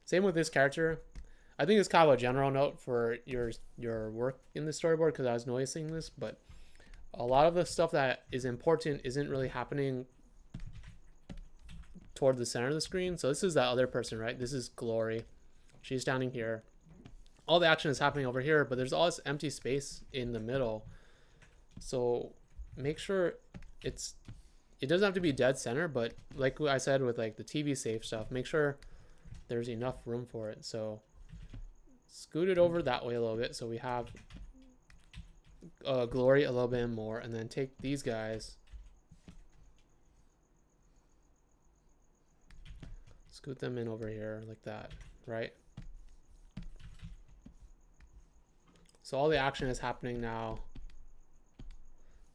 Same with this character. I think it's kind of a general note for your work in the storyboard, because I was noticing this, but a lot of the stuff that is important isn't really happening toward the center of the screen. So this is that other person, right? This is Glory. She's standing here. All the action is happening over here, but there's all this empty space in the middle. So make sure it doesn't have to be dead center, but like I said with like the TV safe stuff, make sure there's enough room for it. So scoot it over that way a little bit so we have Glory a little bit more, and then take these guys, scoot them in over here like that, right? So all the action is happening now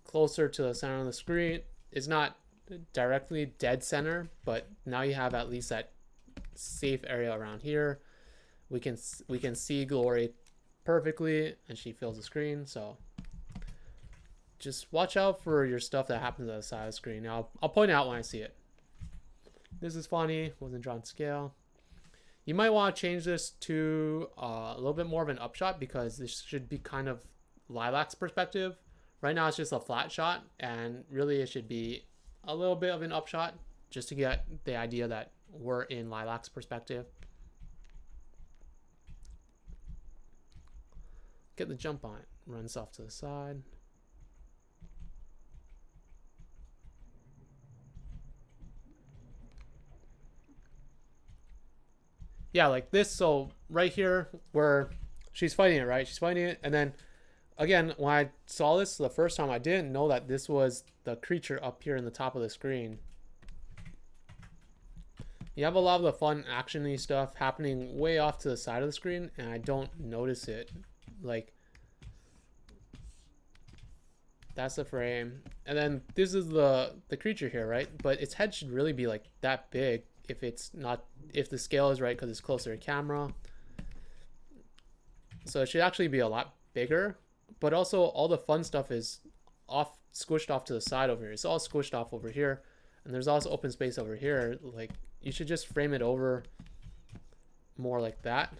closer to the center of the screen. It's not directly dead center, but now you have at least that safe area around here. We can see Glory perfectly, and she fills the screen. So just watch out for your stuff that happens on the side of the screen. Now I'll point out when I see it. This is funny. Wasn't drawn to scale. You might want to change this to a little bit more of an upshot, because this should be kind of Lilac's perspective. Right now it's just a flat shot, and really it should be a little bit of an upshot just to get the idea that we're in Lilac's perspective. Get the jump on it. Runs off to the side. Yeah, like this. So right here where she's fighting it, right? She's fighting it. And then again, when I saw this the first time, I didn't know that this was the creature up here in the top of the screen. You have a lot of the fun action-y stuff happening way off to the side of the screen, and I don't notice it. Like, that's the frame. And then this is the creature here, right? But its head should really be like that big. if it's not, if the scale is right because it's closer to camera. So it should actually be a lot bigger, but also all the fun stuff is off, squished off to the side over here. It's all squished off over here, and there's also open space over here. Like, you should just frame it over more like that,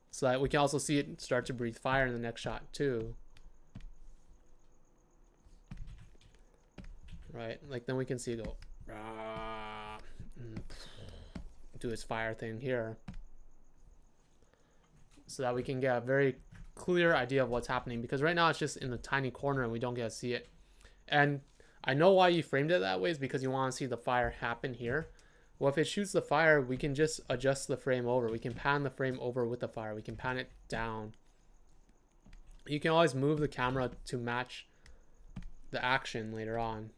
so that we can also see it start to breathe fire in the next shot too. Right, like then we can see it go do his fire thing here, so that we can get a very clear idea of what's happening, because right now it's just in the tiny corner and we don't get to see it. And I know why you framed it that way, is because you want to see the fire happen here. Well, if it shoots the fire, we can just adjust the frame over. We can pan the frame over with the fire. We can pan it down. You can always move the camera to match the action later on.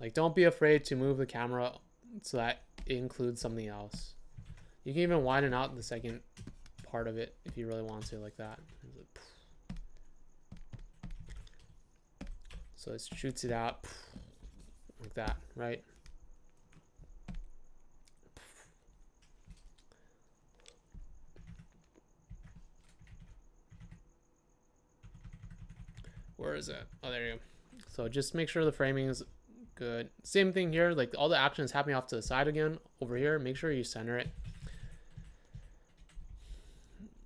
Like, don't be afraid to move the camera so that it includes something else. You can even widen out the second part of it if you really want to, like that. So it shoots it out like that, right? Where is it? Oh, there you go. So just make sure the framing is good. Same thing here, like all the action is happening off to the side again over here. Make sure you center it,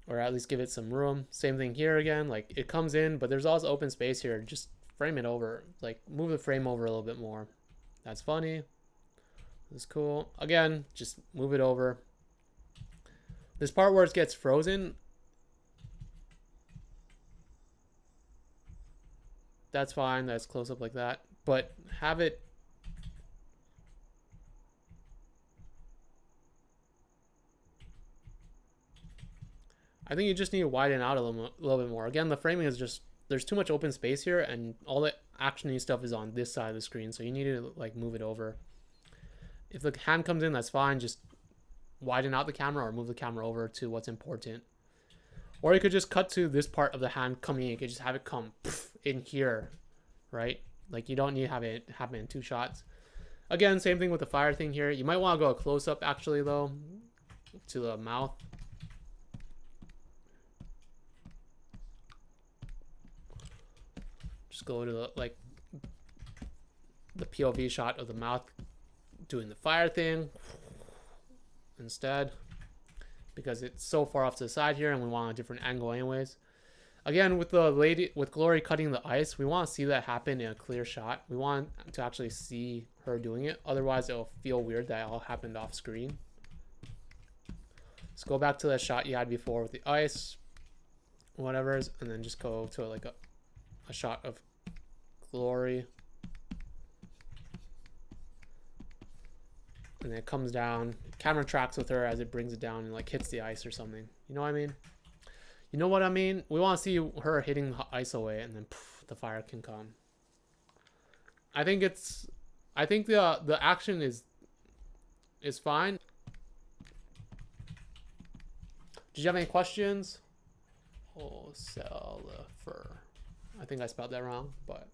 or at least give it some room. Same thing here again, like it comes in, but there's also open space here. Just frame it over, like move the frame over a little bit more. That's funny. That's cool. Again, just move it over. This part where it gets frozen, that's fine. That's close up like that, but have it I think you just need to widen out a little bit more. Again, the framing is just, there's too much open space here, and all the actiony stuff is on this side of the screen, so you need to like move it over. If the hand comes in, that's fine. Just widen out the camera or move the camera over to what's important. Or you could just cut to this part of the hand coming in. You could just have it come in here, right? Like, you don't need to have it happen in two shots. Again, same thing with the fire thing here. You might want to go a close up actually though, to the mouth. Just go to the, like, the POV shot of the mouth doing the fire thing instead, because it's so far off to the side here and we want a different angle anyways. Again, with the lady, with Glory cutting the ice, we want to see that happen in a clear shot. We want to actually see her doing it. Otherwise, it'll feel weird that it all happened off screen. Let's go back to that shot you had before with the ice, whatever, and then just go to like a shot of Glory. And then it comes down, camera tracks with her as it brings it down and like hits the ice or something. You know what I mean? You know what I mean? We want to see her hitting the ice away, and then poof, the fire can come. I think the action is fine. Did you have any questions? Ocellifera. I think I spelled that wrong, but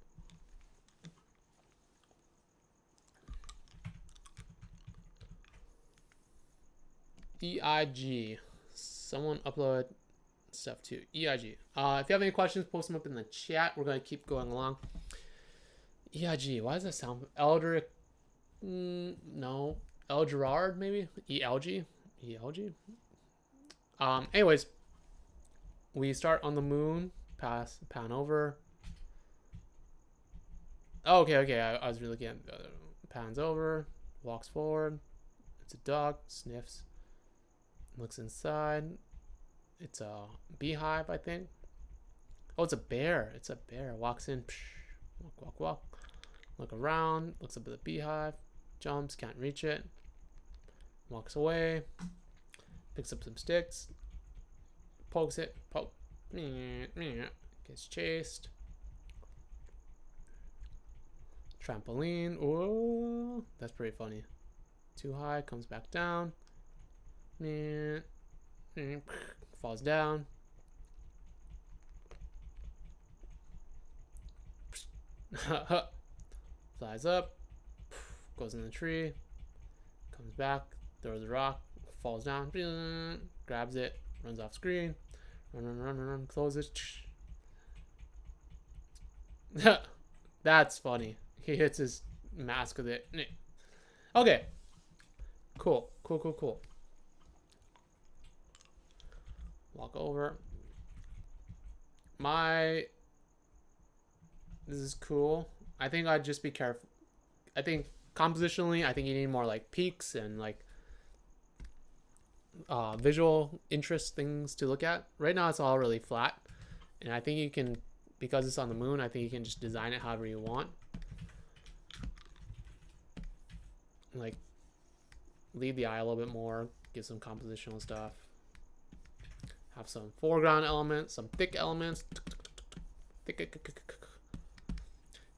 EIG. Someone upload stuff to EIG. If you have any questions, post them up in the chat. We're gonna keep going along. EIG. Why does that sound? Eldrick? No. Elgerard maybe. ELG. ELG. Anyways, we start on the moon. Pan over. Oh, okay. I was really getting pans over. Walks forward. It's a dog. Sniffs. Looks inside. It's a beehive, I think. Oh, it's a bear. It's a bear. Walks in. Psh, walk. Look around. Looks up at the beehive. Jumps. Can't reach it. Walks away. Picks up some sticks. Pokes it. Poke. Gets chased. Trampoline. Oh, that's pretty funny. Too high. Comes back down. Falls down. Flies up. Goes in the tree. Comes back, throws the rock, falls down, grabs it, runs off screen, run, closes. That's funny. He hits his mask with it. Okay. Cool. Walk over. This is cool. I think I'd just be careful. I think compositionally, I think you need more like peaks and like visual interest things to look at. Right now it's all really flat. And I think you can, because it's on the moon, I think you can just design it however you want. Like lead the eye a little bit more, give some compositional stuff. Have some foreground elements, some thick elements. You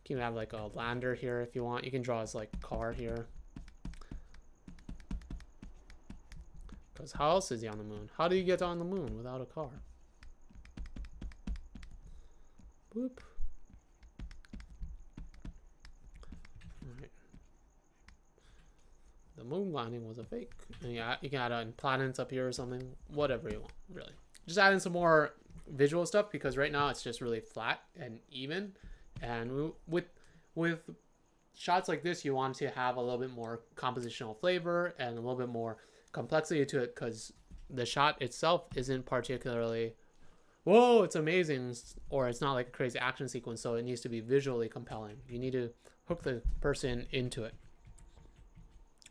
can have like a lander here if you want. You can draw as like Carr here. Because how else is he on the moon? How do you get on the moon without a car? Boop. Alright. The moon landing was a fake. And yeah, you can add planets up here or something. Whatever you want, really. Just add in some more visual stuff because right now it's just really flat and even. And with shots like this, you want to have a little bit more compositional flavor and a little bit more complexity to it because the shot itself isn't particularly, whoa, it's amazing, or it's not like a crazy action sequence, so it needs to be visually compelling. You need to hook the person into it.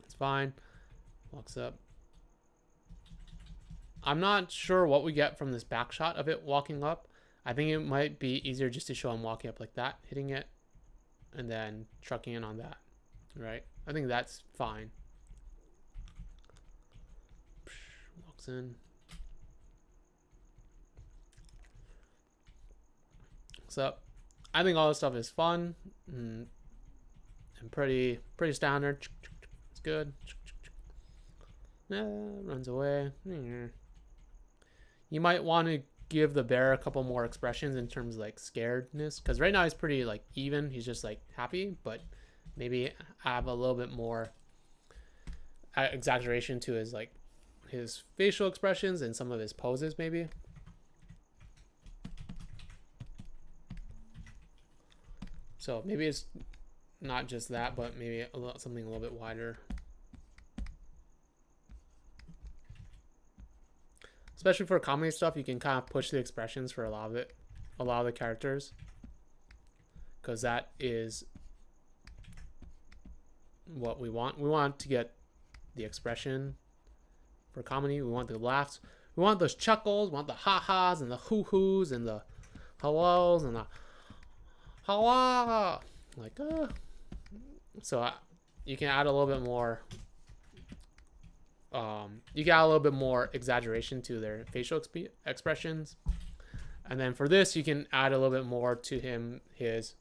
It's fine. Walks up. I'm not sure what we get from this back shot of it walking up. I think it might be easier just to show him walking up like that, hitting it, and then trucking in on that, right? I think that's fine. Walks in. So, I think all this stuff is fun and pretty standard. It's good. Runs away. You might want to give the bear a couple more expressions in terms of like scaredness, because right now he's pretty like even. He's just like happy, but maybe have a little bit more exaggeration to his like his facial expressions and some of his poses maybe. So maybe it's not just that, but maybe something a little bit wider. Especially for comedy stuff, you can kind of push the expressions for a lot of the characters, because that is what we want. We want to get the expression for comedy. We want the laughs. We want those chuckles. We want the ha-has and the hoo-hoos and the hellos and the ha-ha. Like, So you can add a little bit more. You got a little bit more exaggeration to their facial expressions. And then for this, you can add a little bit more to his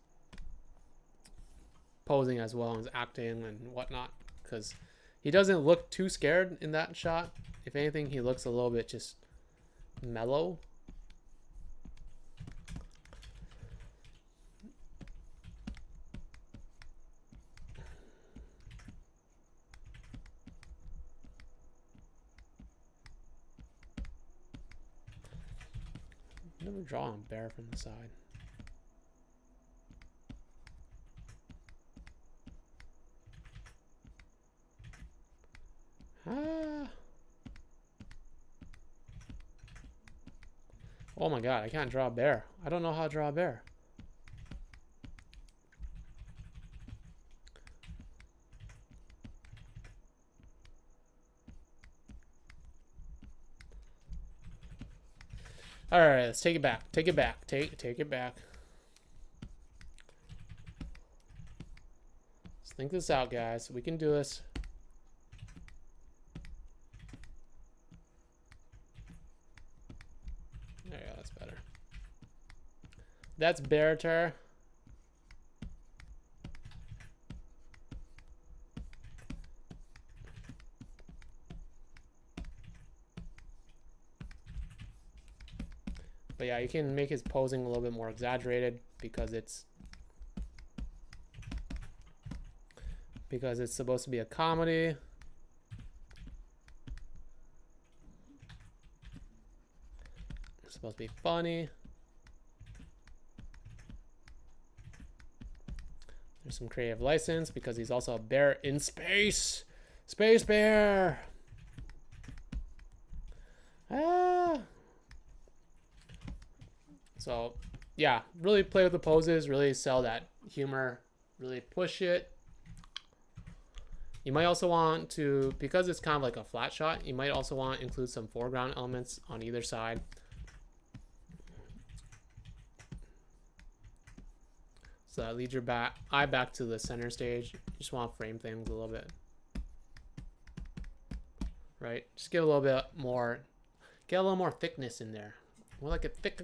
posing as well as acting and whatnot. Because he doesn't look too scared in that shot. If anything, he looks a little bit just mellow. Never draw a bear from the side. Oh my god, I can't draw a bear. I don't know how to draw a bear. All right, let's take it back. Take it back. Take it back. Let's think this out, guys. We can do this. There you go. That's better. That's better. But yeah, you can make his posing a little bit more exaggerated because it's supposed to be a comedy. supposed to be funny. There's some creative license because he's also a bear in space. Space bear. Ah. So, yeah, really play with the poses, really sell that humor, really push it. You might also want to, because it's kind of like a flat shot, you might also want to include some foreground elements on either side. So that leads your eye back to the center stage. You just want to frame things a little bit. Right? Just get a little bit more, get a little more thickness in there. More like a thick.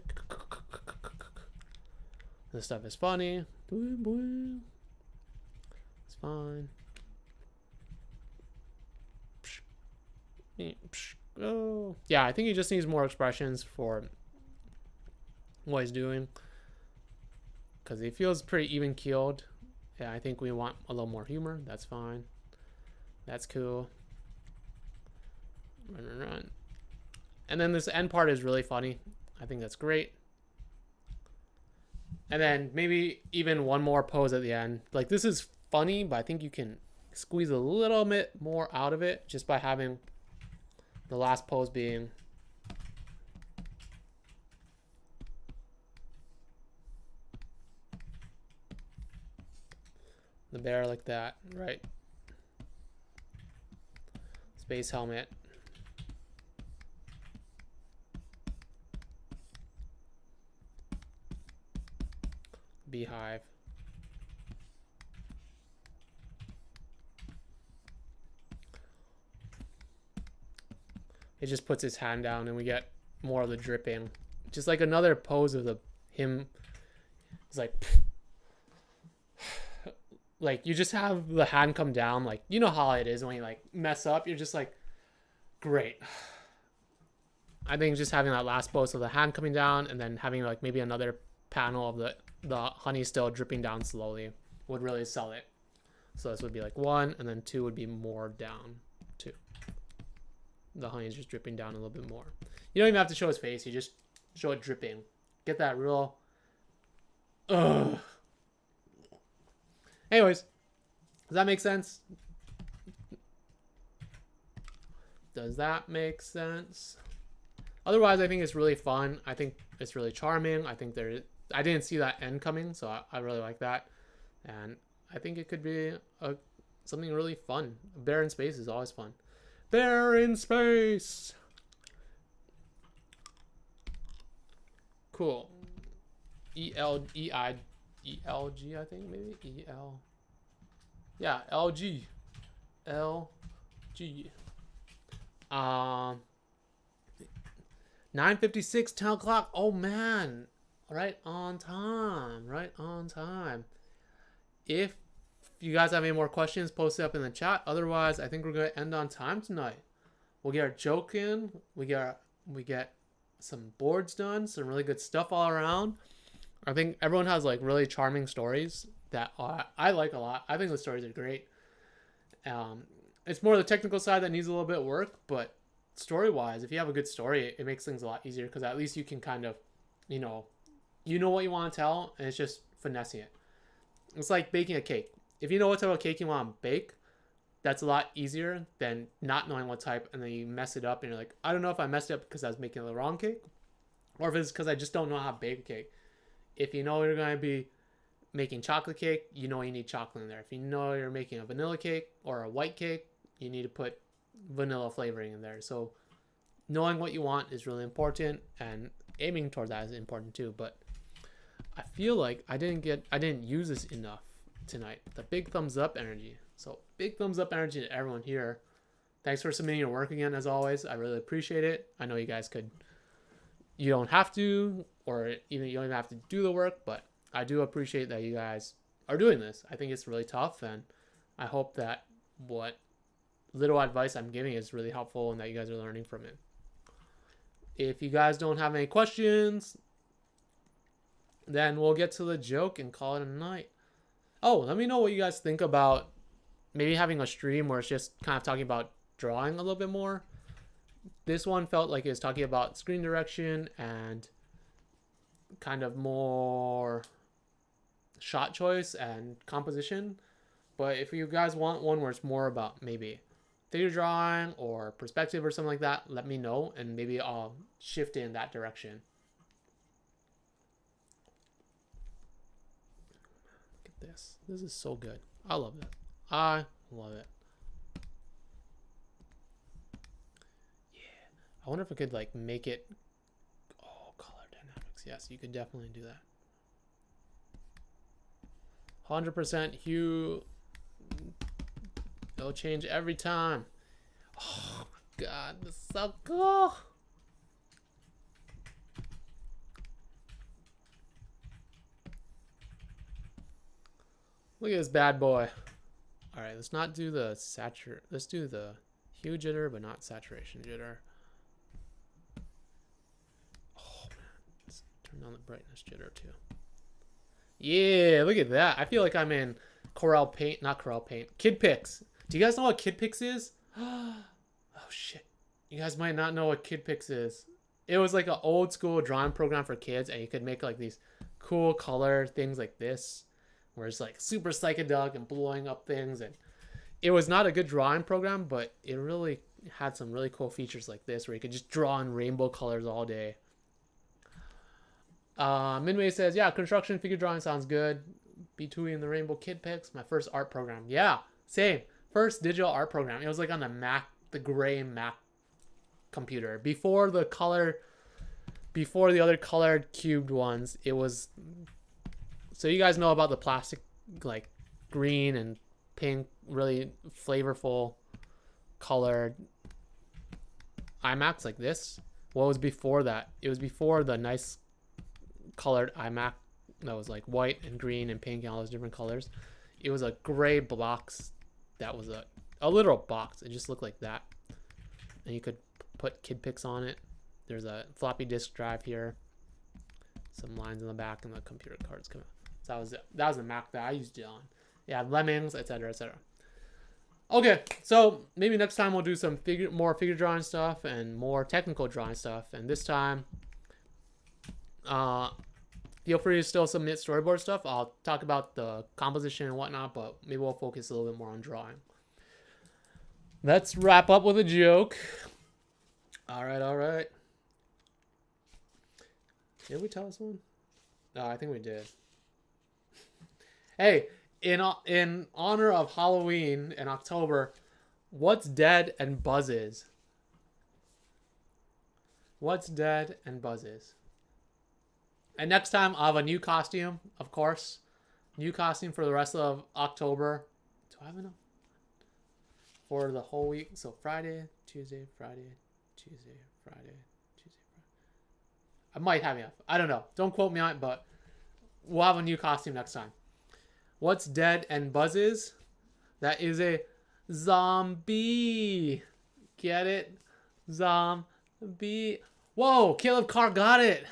This stuff is funny. It's fine. Oh. Yeah, I think he just needs more expressions for what he's doing. Because he feels pretty even keeled. Yeah, I think we want a little more humor. That's fine. That's cool. Run. And then this end part is really funny. I think that's great. And then maybe even one more pose at the end. Like, this is funny, but I think you can squeeze a little bit more out of it just by having the last pose being the bear like that, right? Space helmet. Beehive. It just puts his hand down and we get more of the dripping. Just like another pose of him. It's like you just have the hand come down. Like, you know how it is when you like mess up. You're just like, great. I think just having that last pose of the hand coming down and then having like maybe another panel of the honey still dripping down slowly would really sell it. So this would be like 1, and then 2 would be more down. 2. The honey is just dripping down a little bit more. You don't even have to show his face. You just show it dripping. Get that real. Ugh. Anyways, does that make sense? Does that make sense? Otherwise, I think it's really fun. I think it's really charming. I think I didn't see that end coming, so I really like that. And I think it could be something really fun. Bear in space is always fun. Bear in space! Cool. E-L-G, I think, maybe? E-L. Yeah, L-G. L-G. 9:56, 10 o'clock. Oh, man. Right on time. Right on time. If you guys have any more questions, post it up in the chat. Otherwise, I think we're going to end on time tonight. We'll get our joke in. We get some boards done. Some really good stuff all around. I think everyone has like really charming stories that I like a lot. I think the stories are great. It's more the technical side that needs a little bit of work, but story-wise, if you have a good story, it makes things a lot easier because at least you can kind of, you know what you want to tell, and it's just finessing it. It's like baking a cake. If you know what type of cake you want to bake, that's a lot easier than not knowing what type, and then you mess it up, and you're like, I don't know if I messed it up because I was making the wrong cake, or if it's because I just don't know how to bake a cake. If you know you're going to be making chocolate cake, you know you need chocolate in there. If you know you're making a vanilla cake or a white cake, you need to put vanilla flavoring in there. So knowing what you want is really important, and aiming toward that is important too. But I feel like I didn't use this enough tonight. The big thumbs up energy. So big thumbs up energy to everyone here. Thanks for submitting your work again, as always. I really appreciate it. I know you guys you don't have to, or even you don't even have to do the work, but I do appreciate that you guys are doing this. I think it's really tough, and I hope that what little advice I'm giving is really helpful and that you guys are learning from it. If you guys don't have any questions, then we'll get to the joke and call it a night. Oh, let me know what you guys think about maybe having a stream where it's just kind of talking about drawing a little bit more. This one felt like it was talking about screen direction and kind of more shot choice and composition. But if you guys want one where it's more about maybe figure drawing or perspective or something like that, let me know and maybe I'll shift in that direction. Look at this. This is so good. I love this. I love it. Yeah. I wonder if I could like make it. Oh, color dynamics. Yes, you could definitely do that. 100% hue. It'll change every time. Oh my god, this is so cool. Look at this bad boy. All right, let's not do the saturate. Let's do the hue jitter, but not saturation jitter. Oh man, let's turn on the brightness jitter too. Yeah, look at that. I feel like I'm in Corel Paint, not Corel Paint. Kid Pix. Do you guys know what Kid Pix is? Oh shit. You guys might not know what Kid Pix is. It was like an old school drawing program for kids, and you could make like these cool color things like this, where it's like super psychedelic and blowing up things. And it was not a good drawing program, but it really had some really cool features like this, where you could just draw in rainbow colors all day. Minway says, yeah, construction figure drawing sounds good. BTUE and the Rainbow Kid Pix, my first art program. Yeah, same. First digital art program. It was like on the Mac, the gray Mac computer. Before the other colored cubed ones, it was. So you guys know about the plastic, like green and pink, really flavorful colored iMacs like this. What was before that? It was before the nice colored iMac that was like white and green and pink and all those different colors. It was a gray box that was a literal box. It just looked like that. And you could put Kid Pix on it. There's a floppy disk drive here. Some lines in the back and the computer cards come out. So that was the Mac that I used it on. Yeah, lemmings, etc., etc. Okay, so maybe next time we'll do some more figure drawing stuff and more technical drawing stuff. And this time, feel free to still submit storyboard stuff. I'll talk about the composition and whatnot, but maybe we'll focus a little bit more on drawing. Let's wrap up with a joke. All right. Did we tell this one? No, I think we did. Hey, in honor of Halloween in October, what's dead and buzzes? What's dead and buzzes? And next time I'll have a new costume, of course. New costume for the rest of October. Do I have enough? For the whole week. So Friday, Tuesday, Friday, Tuesday, Friday, Tuesday, Friday. I might have enough. I don't know. Don't quote me on it, but we'll have a new costume next time. What's dead and buzzes? That is a zombie. Get it? Zombie. Whoa, Caleb Carr got it.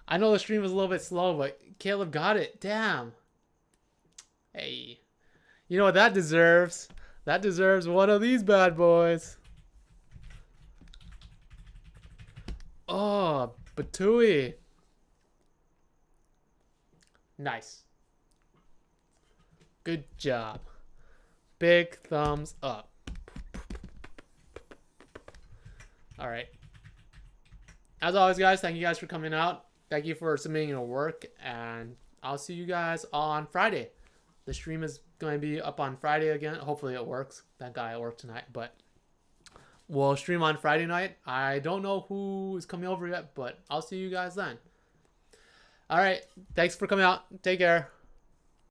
I know the stream was a little bit slow, but Caleb got it. Damn. Hey. You know what that deserves? That deserves one of these bad boys. Oh, BTUE. Nice. Good job. Big thumbs up. All right. As always, guys, thank you guys for coming out. Thank you for submitting your work, and I'll see you guys on Friday. The stream is going to be up on Friday again. Hopefully it works. That guy at work tonight, but we'll stream on Friday night. I don't know who is coming over yet, but I'll see you guys then. All right. Thanks for coming out. Take care.